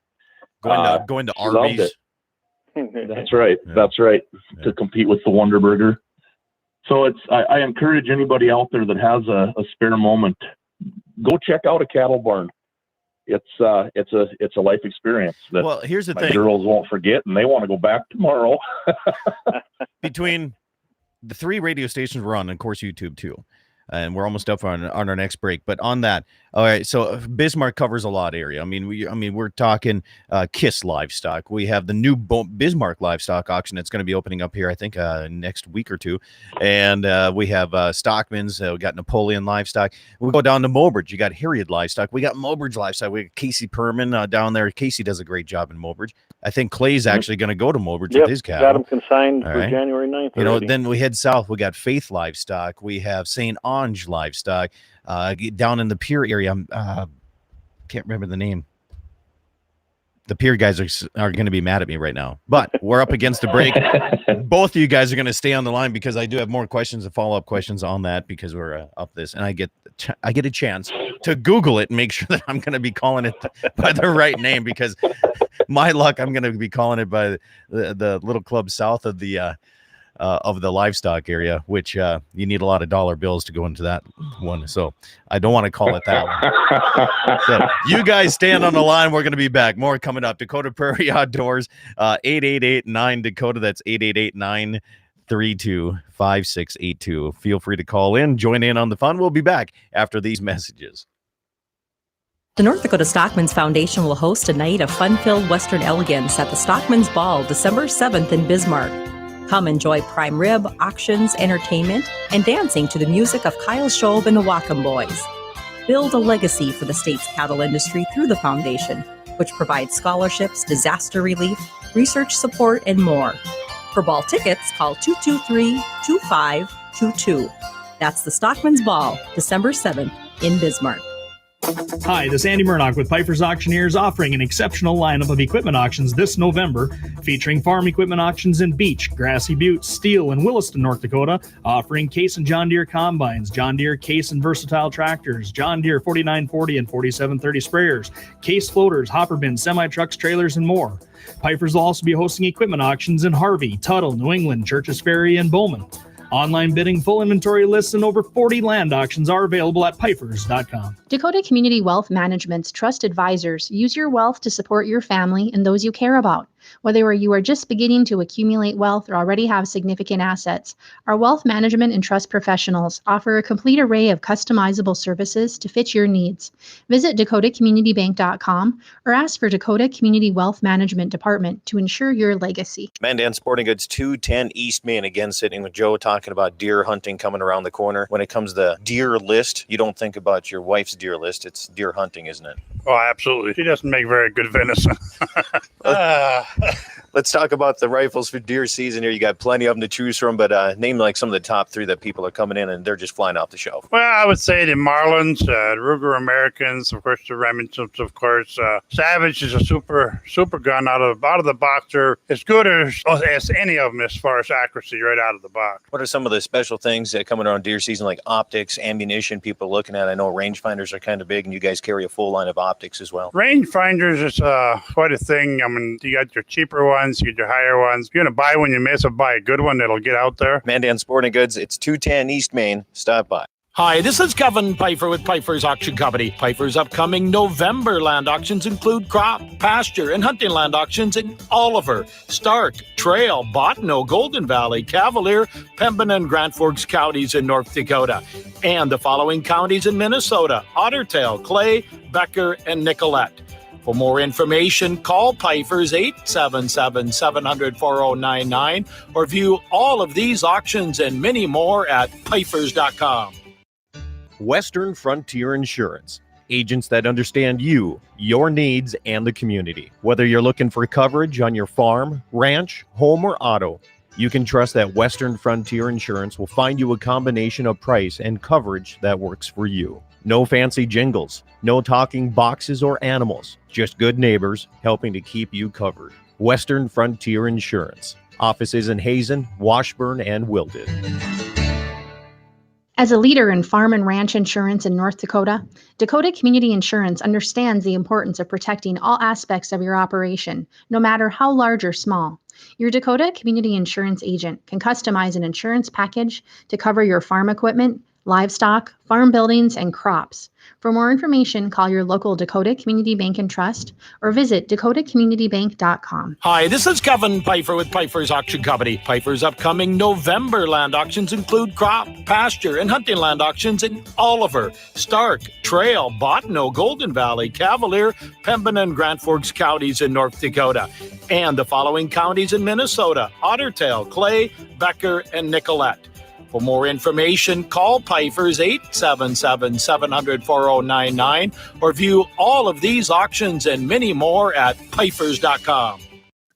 Going to Arby's. That's right. Yeah. That's right. Yeah. To compete with the Wonder Burger. So I encourage anybody out there that has a spare moment, go check out a cattle barn. It's a life experience that Well, here's the my thing. girls won't forget, and they want to go back tomorrow. Between the 3 radio stations we're on, and of course YouTube too, and we're almost up on our next break. But on that, all right. So Bismarck covers a lot area. I mean, we're talking Kiss Livestock. We have the new Bismarck Livestock auction that's going to be opening up here, I think, next week or two. And we have Stockman's. We got Napoleon Livestock. We go down to Mobridge. You got Harriet Livestock. We got Mobridge Livestock. We got Casey Perman down there. Casey does a great job in Mobridge. I think Clay's actually going to go to Mobridge with his cattle. Got them consigned All for right. January 9th. You know, already. then we head south. We got Faith Livestock. We have St. Ange Livestock. Down in the Pier area, can't remember the name. The Pier guys are going to be mad at me right now, but we're up against the break. Both of you guys are going to stay on the line because I do have more questions and follow-up questions on that because we're up this, and I get a chance to Google it and make sure that I'm going to be calling it by the right name because my luck, I'm going to be calling it by the little club south of the livestock area, which you need a lot of dollar bills to go into that one. So I don't want to call it that one. So you guys stand on the line. We're going to be back. More coming up. Dakota Prairie Outdoors, 888-9-DAKOTA. That's 888-932-5682. Feel free to call in. Join in on the fun. We'll be back after these messages. The North Dakota Stockman's Foundation will host a night of fun-filled Western elegance at the Stockman's Ball, December 7th in Bismarck. Come enjoy prime rib, auctions, entertainment, and dancing to the music of Kyle Shobe and the Wacom Boys. Build a legacy for the state's cattle industry through the foundation, which provides scholarships, disaster relief, research support, and more. For ball tickets, call 223-2522. That's the Stockman's Ball, December 7th in Bismarck. Hi, this is Andy Murdoch with Piper's Auctioneers offering an exceptional lineup of equipment auctions this November, featuring farm equipment auctions in Beach, Grassy Butte, Steele, and Williston, North Dakota, offering Case and John Deere combines, John Deere Case and Versatile tractors, John Deere 4940 and 4730 sprayers, Case floaters, hopper bins, semi-trucks, trailers, and more. Piper's will also be hosting equipment auctions in Harvey, Tuttle, New England, Churches Ferry, and Bowman. Online bidding, full inventory lists, and over 40 land auctions are available at pipers.com. Dakota Community Wealth Management's trust advisors use your wealth to support your family and those you care about. Whether you are just beginning to accumulate wealth or already have significant assets, our wealth management and trust professionals offer a complete array of customizable services to fit your needs. Visit dakotacommunitybank.com or ask for Dakota Community Wealth Management Department to ensure your legacy. Mandan Sporting Goods, 210 East Main. Again, sitting with Joe talking about deer hunting coming around the corner. When it comes to the deer list, you don't think about your wife's deer list. It's deer hunting, isn't it? Oh, absolutely. She doesn't make very good venison. let's talk about the rifles for deer season here. You got plenty of them to choose from, but name like some of the top 3 that people are coming in and they're just flying off the shelf. Well, I would say the Marlins, Ruger Americans, of course, the Remingtons, of course. Savage is a super gun out of the box. They're as good as any of them as far as accuracy right out of the box. What are some of the special things that coming around deer season, like optics, ammunition people are looking at? I know rangefinders are kind of big, and you guys carry a full line of optics as well. Rangefinders is quite a thing. I mean, you got your cheaper ones, you get your higher ones. If you're going to buy one, you may as well buy a good one that'll get out there. Mandan Sporting Goods, it's 210 East Main. Stop by. Hi, this is Kevin Pfeiffer with Pfeiffer's Auction Company. Pfeiffer's upcoming November land auctions include crop, pasture, and hunting land auctions in Oliver, Stark, Trail, Bottineau, Golden Valley, Cavalier, Pembina, and Grand Forks counties in North Dakota, and the following counties in Minnesota: Otter Tail, Clay, Becker, and Nicolette. For more information, call Pfeiffer's 877-700-4099 or view all of these auctions and many more at Pfeiffers.com. Western Frontier Insurance. Agents that understand you, your needs, and the community. Whether you're looking for coverage on your farm, ranch, home, or auto, you can trust that Western Frontier Insurance will find you a combination of price and coverage that works for you. No fancy jingles, no talking boxes or animals, just good neighbors helping to keep you covered. Western Frontier Insurance. Offices in Hazen, Washburn, and Wilton. As a leader in farm and ranch insurance in North Dakota, Dakota Community Insurance understands the importance of protecting all aspects of your operation, no matter how large or small. Your Dakota Community Insurance agent can customize an insurance package to cover your farm equipment, livestock, farm buildings, and crops. For more information, call your local Dakota Community Bank and Trust or visit dakotacommunitybank.com. Hi, this is Kevin Pfeiffer with Pfeiffer's Auction Company. Pfeiffer's upcoming November land auctions include crop, pasture, and hunting land auctions in Oliver, Stark, Trail, Bottineau, Golden Valley, Cavalier, Pembina, and Grand Forks counties in North Dakota, and the following counties in Minnesota: Otter Tail, Clay, Becker, and Nicolette. For more information, call Pfeiffer's 877-700-4099 or view all of these auctions and many more at Pfeiffers.com.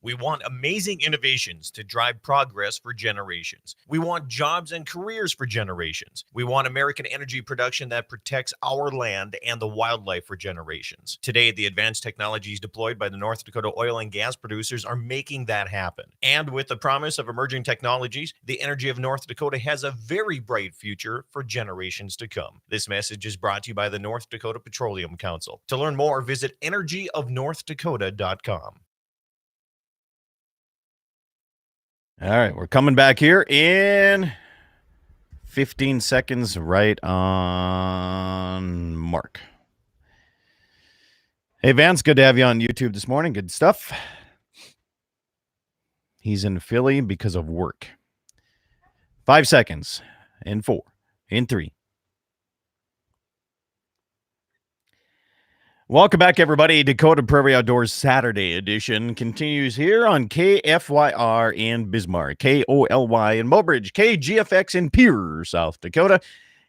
We want amazing innovations to drive progress for generations. We want jobs and careers for generations. We want American energy production that protects our land and the wildlife for generations. Today, the advanced technologies deployed by the North Dakota oil and gas producers are making that happen. And with the promise of emerging technologies, the energy of North Dakota has a very bright future for generations to come. This message is brought to you by the North Dakota Petroleum Council. To learn more, visit energyofnorthdakota.com. All right, we're coming back here in 15 seconds, right on mark. Hey, Vance, good to have you on YouTube this morning. Good stuff. He's in Philly because of work. 5 seconds. In 4. In 3. Welcome back, everybody. Dakota Prairie Outdoors Saturday edition continues here on KFYR in Bismarck, KOLY in Mobridge, KGFX in Pierre, South Dakota,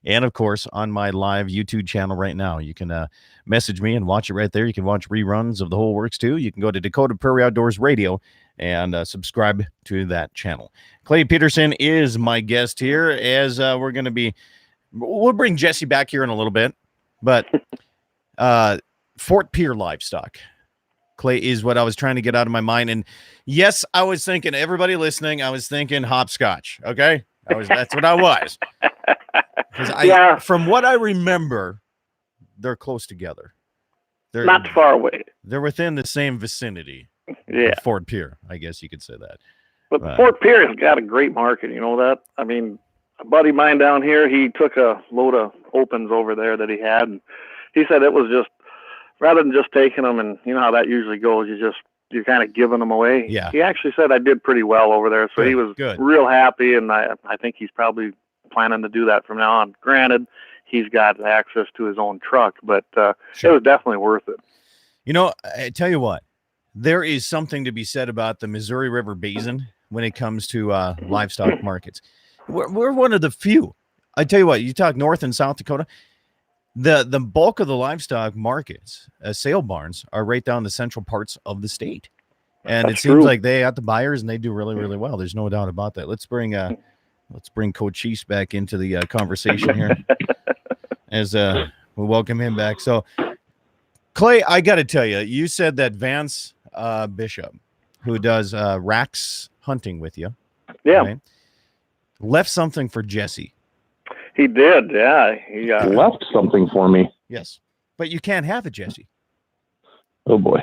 and, of course, on my live YouTube channel right now. You can message me and watch it right there. You can watch reruns of the whole works, too. You can go to Dakota Prairie Outdoors Radio and subscribe to that channel. Clay Peterson is my guest here, as we're going to be – we'll bring Jesse back here in a little bit, but Fort Pierre livestock, Clay, is what I was trying to get out of my mind. And yes, I was thinking, everybody listening, I was thinking hopscotch. Okay. That's what I was. Yeah. From what I remember, they're close together. They're not far away. They're within the same vicinity. Yeah. Fort Pierre, I guess you could say that. But Fort Pierre has got a great market. You know that? I mean, a buddy of mine down here, he took a load of opens over there that he had, and he said it was just, rather than just taking them, and you know how that usually goes, you're kind of giving them away. Yeah. He actually said I did pretty well over there, so he was real happy, and I think he's probably planning to do that from now on. Granted, he's got access to his own truck, but it was definitely worth it. You know, I tell you what, there is something to be said about the Missouri River Basin when it comes to livestock markets. We're one of the few. I tell you what, you talk North and South Dakota, the bulk of the livestock markets, sale barns, are right down the central parts of the state. And That's it seems true. like they got the buyers and they do really, really well. There's no doubt about that. Let's bring Coach Cheese back into the conversation here as we welcome him back. So, Clay, I got to tell you, you said that Vance Bishop, who does Rax hunting with you, Yeah, left something for Jesse. he did. Yeah, he Left something for me. Yes, but you can't have it, Jesse. Oh boy.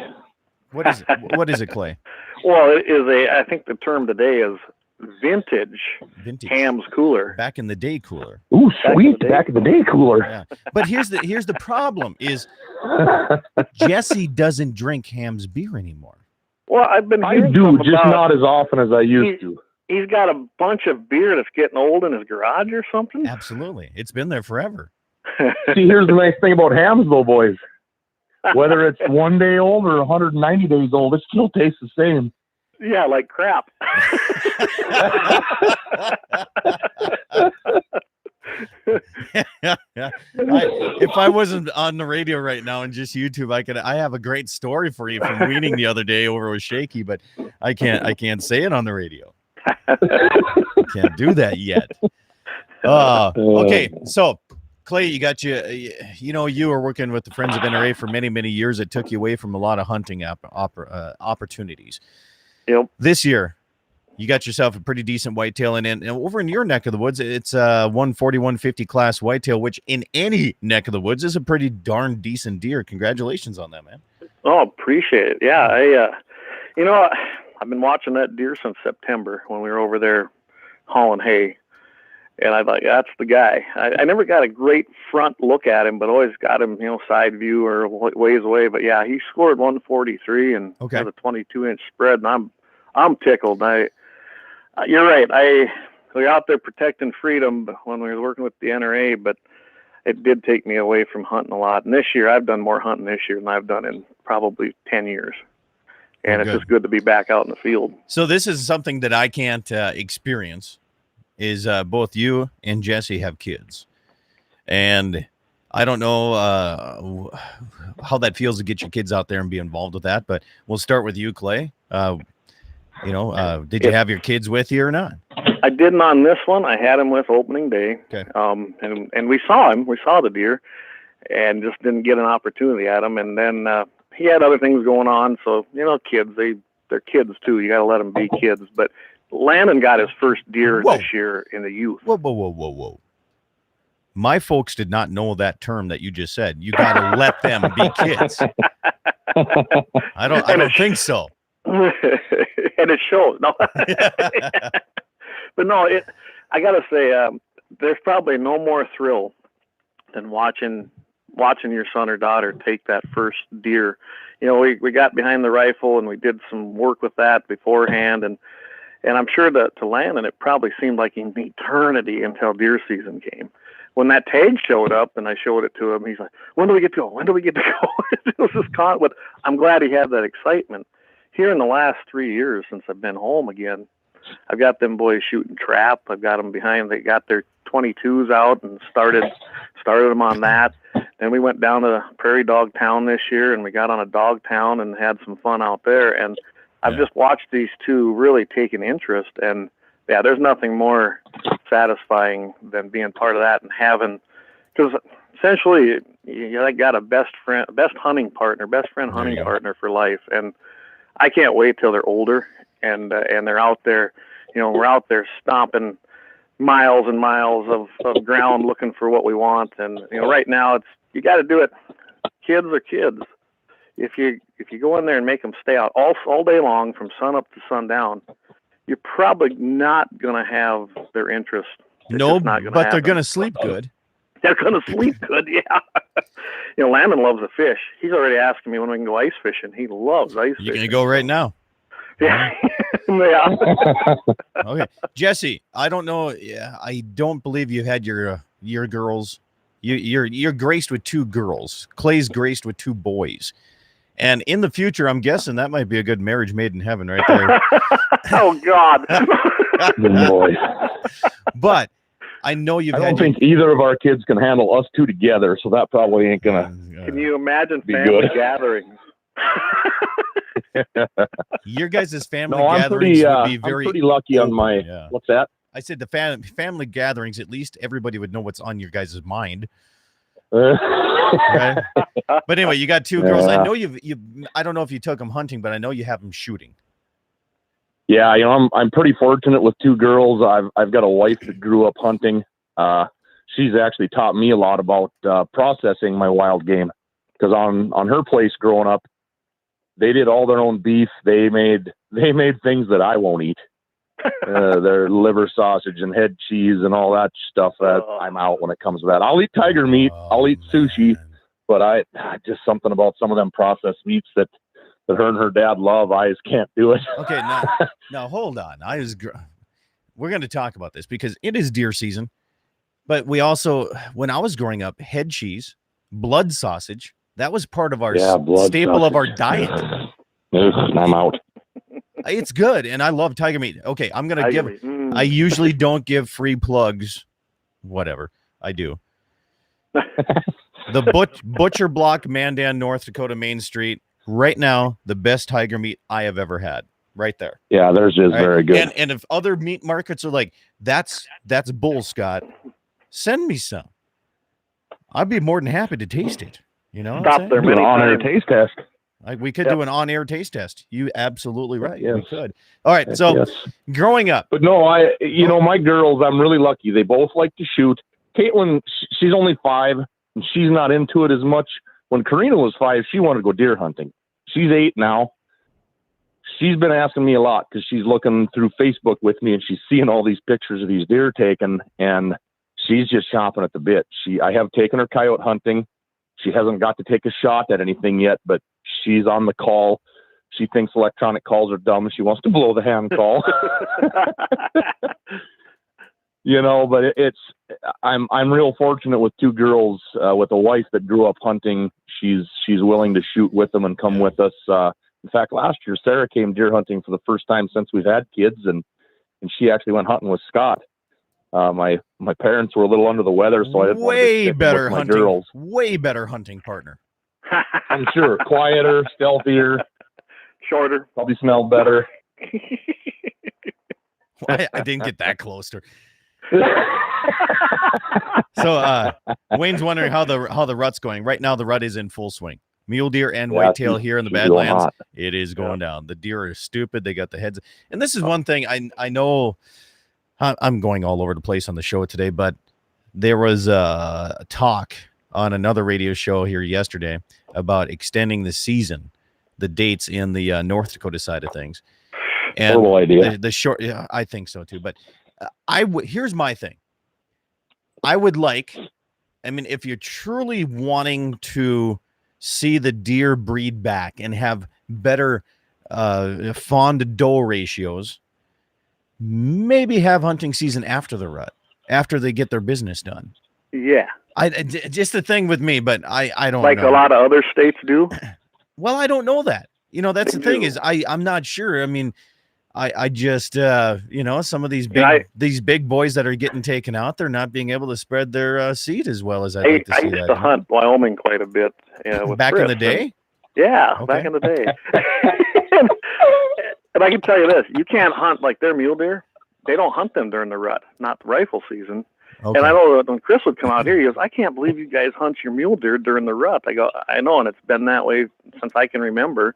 What is it? What is it, Clay? Well, it is I think the term today is vintage Vintage. Ham's cooler. Back in the day cooler. Ooh, in sweet. the day. Back in the day cooler. Yeah. But here's the problem is Jesse doesn't drink Ham's beer anymore. Well, I've been I hearing do, something just about not as often as I used to. he's got a bunch of beer that's getting old in his garage or something. Absolutely. It's been there forever. See, here's the nice thing about Hams, though, boys. Whether it's 1 day old or 190 days old, it still tastes the same. Yeah, like crap. If I wasn't on the radio right now and just YouTube, I have a great story for you from weaning the other day over with Shaky, but I can't say it on the radio. Can't do that yet. Okay, so Clay, you were working with the Friends of NRA for many, many years. It took you away from a lot of hunting opportunities. Yep. This year, you got yourself a pretty decent whitetail, and over in your neck of the woods, it's a 140, 150 class whitetail, which in any neck of the woods is a pretty darn decent deer. Congratulations on that, man. Oh, appreciate it. Yeah, I've been watching that deer since September when we were over there hauling hay. And I thought, that's the guy. I never got a great front look at him, but always got him, side view or ways away. But yeah, he scored 143 and has a 22-inch spread, and I'm tickled. You're right. We're out there protecting freedom when we were working with the NRA, but it did take me away from hunting a lot. And this year, I've done more hunting this year than I've done in probably 10 years. And it's just good to be back out in the field. So this is something that I can't experience. Is both you and Jesse have kids, and I don't know how that feels to get your kids out there and be involved with that. But we'll start with you, Clay. Did you have your kids with you or not? I didn't on this one. I had him with opening day. Okay. And we saw him. We saw the deer, and just didn't get an opportunity at him. And then he had other things going on. So kids, they're kids too. You got to let them be kids, but. Landon got his first deer this year in the youth. Whoa. My folks did not know that term that you just said. You got to let them be kids. I don't think so. And it shows. No. But no, I got to say, there's probably no more thrill than watching your son or daughter take that first deer. We got behind the rifle and we did some work with that beforehand, and I'm sure that to Landon, it probably seemed like an eternity until deer season came. When that tag showed up and I showed it to him, he's like, when do we get to go? When do we get to go? It was just but I'm glad he had that excitement. Here in the last 3 years since I've been home again, I've got them boys shooting trap. I've got them behind. They got their 22s out and started them on that. Then we went down to Prairie Dog Town this year, and we got on a dog town and had some fun out there. And I've just watched these two really take an interest, and there's nothing more satisfying than being part of that and having, because essentially you got a best friend hunting partner for life. And I can't wait till they're older and they're out there, we're out there stomping miles and miles of ground looking for what we want. And right now you got to do it. Kids are kids. If you go in there and make them stay out all day long from sun up to sundown, you're probably not going to have their interest. No, but they're going to sleep good. They're going to sleep good, yeah. Landon loves to fish. He's already asking me when we can go ice fishing. He loves ice fishing. You're going to go right now. Yeah. Yeah. Okay. Jesse, I don't know. Yeah, I don't believe you had your girls. You're graced with 2 girls. Clay's graced with 2 boys. And in the future, I'm guessing that might be a good marriage made in heaven right there. Oh, God. Good boy. But I know I don't think either of our kids can handle us 2 together, so that probably ain't going to Can you imagine be family good. gatherings? Your guys' family No, I'm gatherings pretty, would be very I'm pretty lucky on open, my. yeah. What's that? I said the family gatherings, at least everybody would know what's on your guys' mind. Right? But anyway, you got two girls. I Yeah. know you I don't know if you took them hunting, but I know you have them shooting. Yeah, I'm pretty fortunate with two girls. I've got a wife that grew up hunting. She's actually taught me a lot about processing my wild game, because on her place growing up, they did all their own beef. They made things that I won't eat. Their liver sausage and head cheese and all that stuff. I'm out when it comes to that. I'll eat tiger meat. I'll eat sushi, but I just something about some of them processed meats that her and her dad love. I just can't do it. Okay, now hold on. We're going to talk about this because it is deer season, but we also, when I was growing up, head cheese, blood sausage, that was part of our staple of our diet. I'm out. It's good, and I love tiger meat. Okay, I'm going to give. I usually don't give free plugs. Whatever, I do. The Butcher Block, Mandan, North Dakota, Main Street. Right now, the best tiger meat I have ever had. Right there. Yeah, theirs is very good. And if other meat markets are like, that's bull, Scott, send me some. I'd be more than happy to taste it. You know, Stop there, Do an on-air taste test. we could do an on-air taste test. You absolutely right. Yes. We could. All right. So Yes. growing up, But no, my girls, I'm really lucky. They both like to shoot. Caitlin, she's only 5, and she's not into it as much. When Karina was 5, she wanted to go deer hunting. She's 8 now. She's been asking me a lot because she's looking through Facebook with me and she's seeing all these pictures of these deer taken, and she's just chomping at the bit. I have taken her coyote hunting. She hasn't got to take a shot at anything yet, but she's on the call. She thinks electronic calls are dumb. She wants to blow the hand call. But I'm real fortunate with two girls, with a wife that grew up hunting. She's willing to shoot with them and come with us. In fact, last year, Sarah came deer hunting for the first time since we've had kids, and she actually went hunting with Scott. My parents were a little under the weather, so I didn't want to way stick better with my hunting, girls. way better hunting partner. I'm sure. Quieter, stealthier, Shorter. probably smelled better. I didn't get that close to her. So Wayne's wondering how the rut's going. Right now, the rut is in full swing. Mule deer and whitetail here in the she's going Badlands. hot. It is going down. The deer are stupid. They got the heads. And this is one thing I know. I'm going all over the place on the show today, but there was a talk on another radio show here yesterday about extending the season, the dates in the North Dakota side of things. And Horrible idea. the short, yeah, I think so too. But here's my thing. I would if you're truly wanting to see the deer breed back and have better fawn to doe ratios, maybe have hunting season after the rut, after they get their business done. Yeah. Just the thing with me, but I don't Like know. a lot of other states do. Well, I don't know that. That's They the thing do. is I'm not sure. I mean, I just some of these big boys that are getting taken out, they're not being able to spread their seed as well as I'd like to I see used that. to hunt Wyoming quite a bit. With Back in Chris, the day? Yeah, Okay. back in the day. And I can tell you this, you can't hunt like their mule deer. They don't hunt them during the rut, not the rifle season. Okay. And I know that when Chris would come out here, he goes, I can't believe you guys hunt your mule deer during the rut. I go, I know, and it's been that way since I can remember.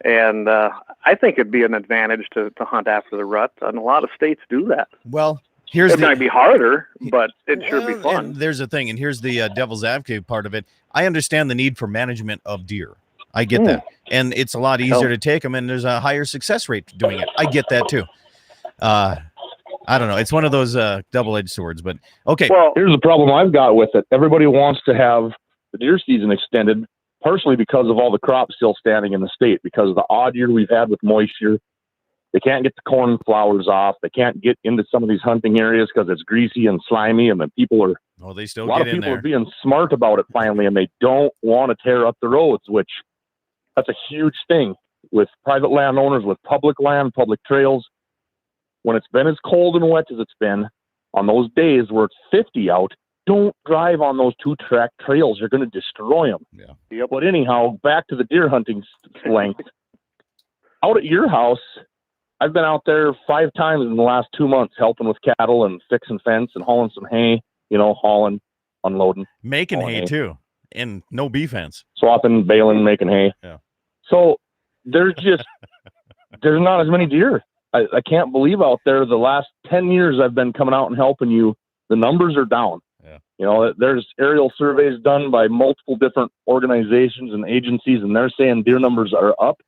And I think it'd be an advantage to hunt after the rut. And a lot of states do that. Well, It might be harder, but it sure be Well, fun. and there's a thing, and here's the devil's advocate part of it. I understand the need for management of deer. I get that. And it's a lot easier to take them, and there's a higher success rate doing it. I get that too. I don't know. It's one of those double-edged swords, but okay. Well, Here's the problem I've got with it. Everybody wants to have the deer season extended, partially because of all the crops still standing in the state, because of the odd year we've had with moisture. They can't get the corn flowers off. They can't get into some of these hunting areas because it's greasy and slimy, and then people are they still a lot get of in people there. are being smart about it finally, and they don't want to tear up the roads, which that's a huge thing with private landowners, with public land, public trails. When it's been as cold and wet as it's been, on those days where it's 50 out, don't drive on those 2-track trails. You're going to destroy them. Yeah. Yep. But anyhow, back to the deer hunting length. Out at your house, I've been out there 5 times in the last 2 months helping with cattle and fixing fence and hauling some hay, hauling, unloading. Making hauling hay too, and no bee fence. Swapping, baling, making hay. Yeah. So there's not as many deer. I can't believe out there the last 10 years I've been coming out and helping you, the numbers are down. Yeah. There's aerial surveys done by multiple different organizations and agencies, and they're saying deer numbers are up.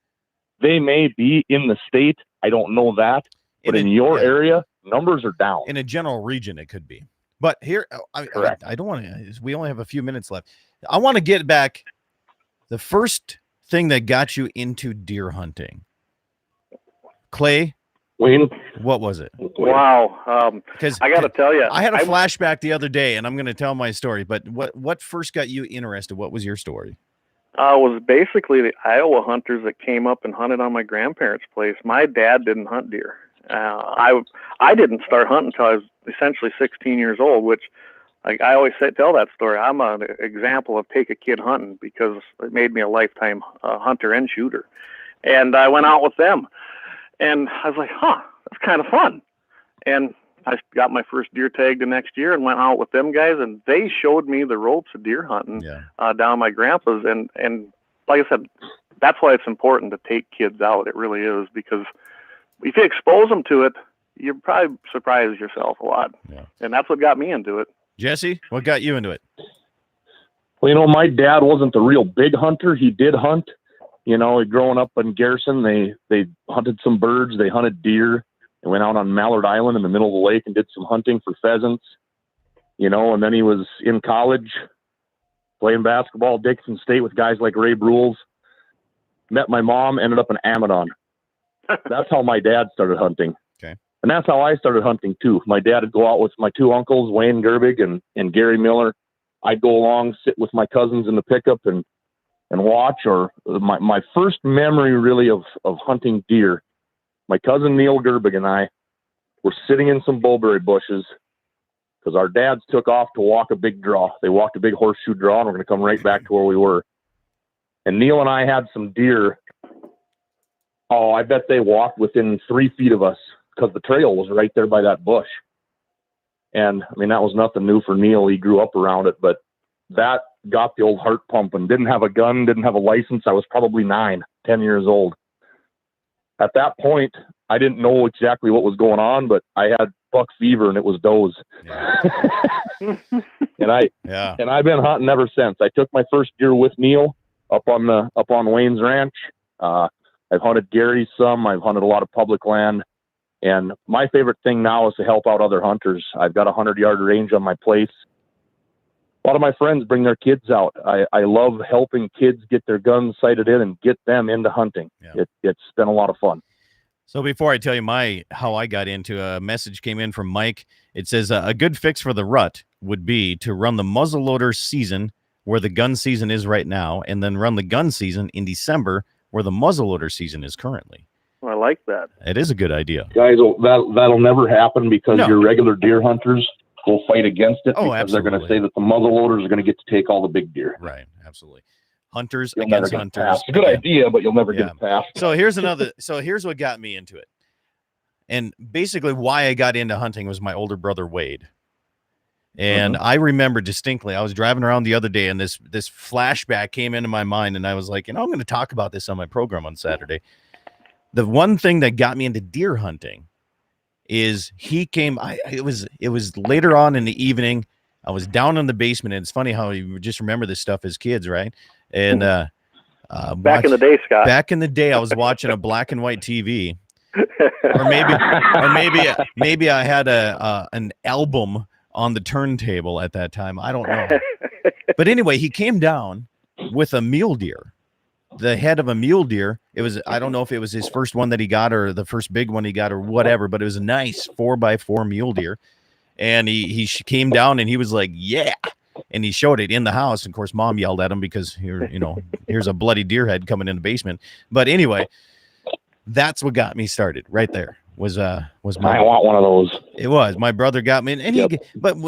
They may be in the state. I don't know that. But in your area, numbers are down. In a general region, it could be. But here, Correct. I don't want to, we only have a few minutes left. I want to get back the first thing that got you into deer hunting. Clay, Wayne, what was it? Wow. Because I got to tell you, I had a flashback the other day, and I'm going to tell my story. But what first got you interested? What was your story? Was basically the Iowa hunters that came up and hunted on my grandparents' place. My dad didn't hunt deer. I didn't start hunting until I was essentially 16 years old, which I always tell that story. I'm an example of take a kid hunting because it made me a lifetime hunter and shooter. And I went out with them, and I was like, that's kind of fun. And I got my first deer tag the next year and went out with them guys, and they showed me the ropes of deer hunting down my grandpa's. And like I said, that's why it's important to take kids out. It really is, because if you expose them to it, you probably surprise yourself a lot. Yeah. And that's what got me into it. Jesse, what got you into it? Well, my dad wasn't the real big hunter. He did hunt. Growing up in Garrison, they hunted some birds, they hunted deer. They went out on Mallard Island in the middle of the lake and did some hunting for pheasants, and then he was in college playing basketball at Dickinson State with guys like Ray Brules. Met my mom, ended up in Amadon. That's how my dad started hunting. Okay. And that's how I started hunting too. My dad would go out with my 2 uncles, Wayne Gerbig and Gary Miller. I'd go along, sit with my cousins in the pickup and watch. Or my first memory really of hunting deer, my cousin Neil Gerbig and I were sitting in some bulberry bushes because our dads took off to walk a big draw. They walked a big horseshoe draw, and we're going to come right back to where we were. And Neil and I had some deer. Oh, I bet they walked within 3 feet of us because the trail was right there by that bush. And that was nothing new for Neil. He grew up around it, but that got the old heart pumping. Didn't have a gun, didn't have a license. I was probably 9, 10 years old. At that point, I didn't know exactly what was going on, but I had buck fever and it was does. Yeah. and I've been hunting ever since. I took my first deer with Neil up on Wayne's ranch. I've hunted Gary some. I've hunted a lot of public land. And my favorite thing now is to help out other hunters. I've got a 100-yard range on my place. A lot of my friends bring their kids out. I love helping kids get their guns sighted in and get them into hunting. Yeah. It's been a lot of fun. So before I tell you how I got into, a message came in from Mike. It says a good fix for the rut would be to run the muzzleloader season where the gun season is right now, and then run the gun season in December where the muzzleloader season is currently. I like that. It is a good idea. Guys, that'll never happen because your regular deer hunters will fight against it because absolutely. They're going to say that the muzzleloaders are going to get to take all the big deer. Right, absolutely. Hunters You'll against never hunters. It's a good idea, but you'll never get it passed. So here's what got me into it. And basically why I got into hunting was my older brother, Wade. And I remember distinctly, I was driving around the other day and this flashback came into my mind, and I was like, I'm going to talk about this on my program on Saturday. The one thing that got me into deer hunting is he came, it was later on in the evening. I was down in the basement, and it's funny how you just remember this stuff as kids, right? And back in the day, Scott. Back in the day, I was watching a black and white TV, or maybe I had an album on the turntable at that time. I don't know. But anyway, he came down with a mule deer, the head of a mule deer. It was, I don't know if it was his first one that he got or the first big one he got or whatever, but it was a nice 4x4 mule deer. And he came down and he was like, yeah. And he showed it in the house. And of course, Mom yelled at him because here's a bloody deer head coming in the basement. But anyway, that's what got me started right there. Was I want one of those. It was my brother got me, and Yep.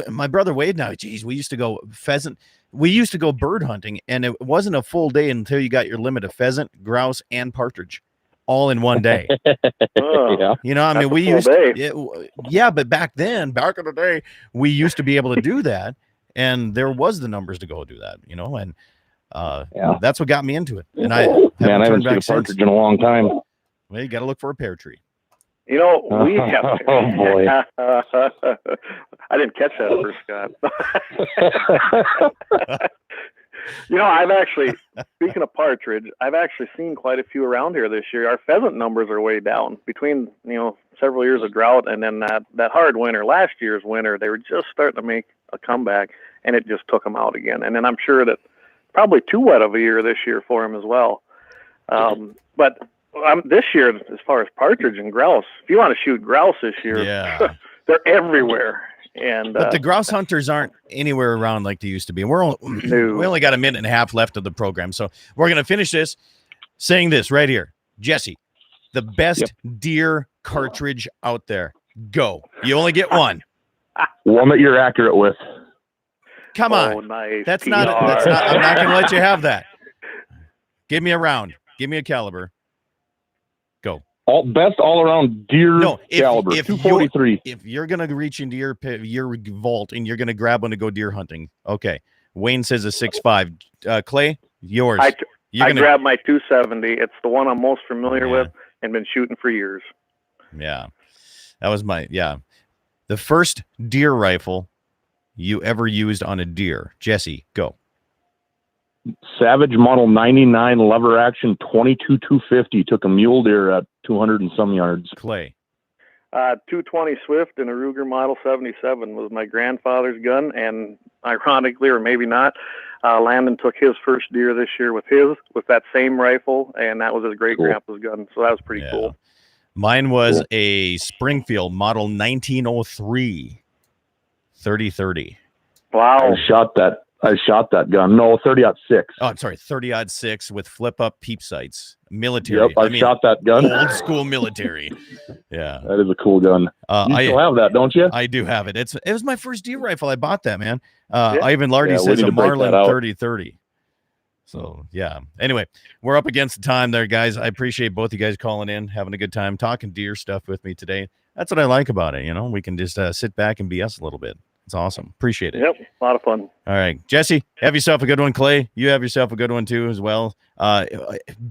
my brother Wade now. Geez, we used to go pheasant. We used to go bird hunting, and it wasn't a full day until you got your limit of pheasant, grouse, and partridge, all in one day. Oh, Yeah. You know, I mean, That's a we full used day. yeah, but back in the day, we used to be able to do that, and there was the numbers to go do that. You know, and Yeah. that's what got me into it. And I Man, I haven't haven't turned seen a back since. partridge in a long time. Well, you got to look for a pear tree. You know, we have. Oh, boy. I didn't catch that first, Scott. You know, I've actually, speaking of partridge, I've actually seen quite a few around here this year. Our pheasant numbers are way down between, several years of drought and then that hard winter. Last year's winter, they were just starting to make a comeback, and it just took them out again. And then I'm sure that probably too wet of a year this year for them as well. But this year, as far as partridge and grouse, if you want to shoot grouse this year, Yeah. they're everywhere. And But the grouse hunters aren't anywhere around like they used to be. We only got a minute and a half left of the program, so we're gonna finish this saying this right here, Jesse, the best deer cartridge out there. Go. You only get one. One that you're accurate with. Come oh, on. nice. That's not. I'm not gonna let you have that. Give me a round. Give me a caliber. Go. Best all around deer caliber. if 243. If you're gonna reach into your vault and you're gonna grab one to go deer hunting, okay. Wayne says a 6.5. Clay, yours. I You're gonna grabbed my 270. It's the one I'm most familiar Yeah. with and been shooting for years. Yeah, that was the first deer rifle you ever used on a deer. Jesse, go. Savage Model 99 lever action 22-250. Took a mule deer at 200 and some yards. Clay. 220 Swift and a Ruger Model 77 was my grandfather's gun, and ironically, or maybe not, Landon took his first deer this year with that same rifle, and that was his great grandpa's gun. So that was pretty cool. Mine was a Springfield Model 1903 30-30. Wow. I shot that gun. No, 30-06. Oh, I'm sorry, 30-06 with flip-up peep sights. Military. Yep, I shot that gun. Old school military. Yeah. That is a cool gun. You still have that, don't you? I do have it. It was my first deer rifle. I bought that, man. Ivan Lardy Yeah, we says need a to break Marlin that out. 30-30. So, yeah. Anyway, we're up against the time there, guys. I appreciate both you guys calling in, having a good time, talking deer stuff with me today. That's what I like about it. We can just sit back and BS a little bit. It's awesome. Appreciate it. Yep, a lot of fun. All right, Jesse, have yourself a good one. Clay, you have yourself a good one too as well.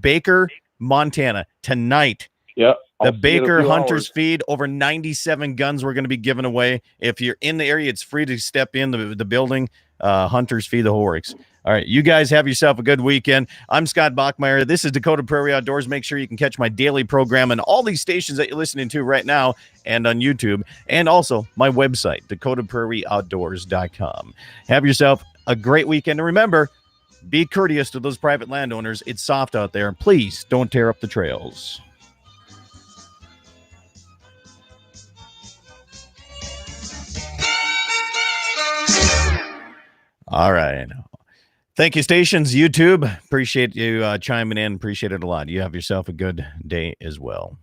Baker, Montana tonight. Yep. The Baker Hunters Feed, over 97 guns we're going to be giving away. If you're in the area, it's free to step in the building. Hunters Feed, the whole works. All right, you guys have yourself a good weekend. I'm Scott Bachmeyer. This is Dakota Prairie Outdoors. Make sure you can catch my daily program and all these stations that you're listening to right now and on YouTube, and also my website, dakotaprairieoutdoors.com. Have yourself a great weekend. And remember, be courteous to those private landowners. It's soft out there. Please don't tear up the trails. All right. Thank you, stations, YouTube. Appreciate you chiming in. Appreciate it a lot. You have yourself a good day as well.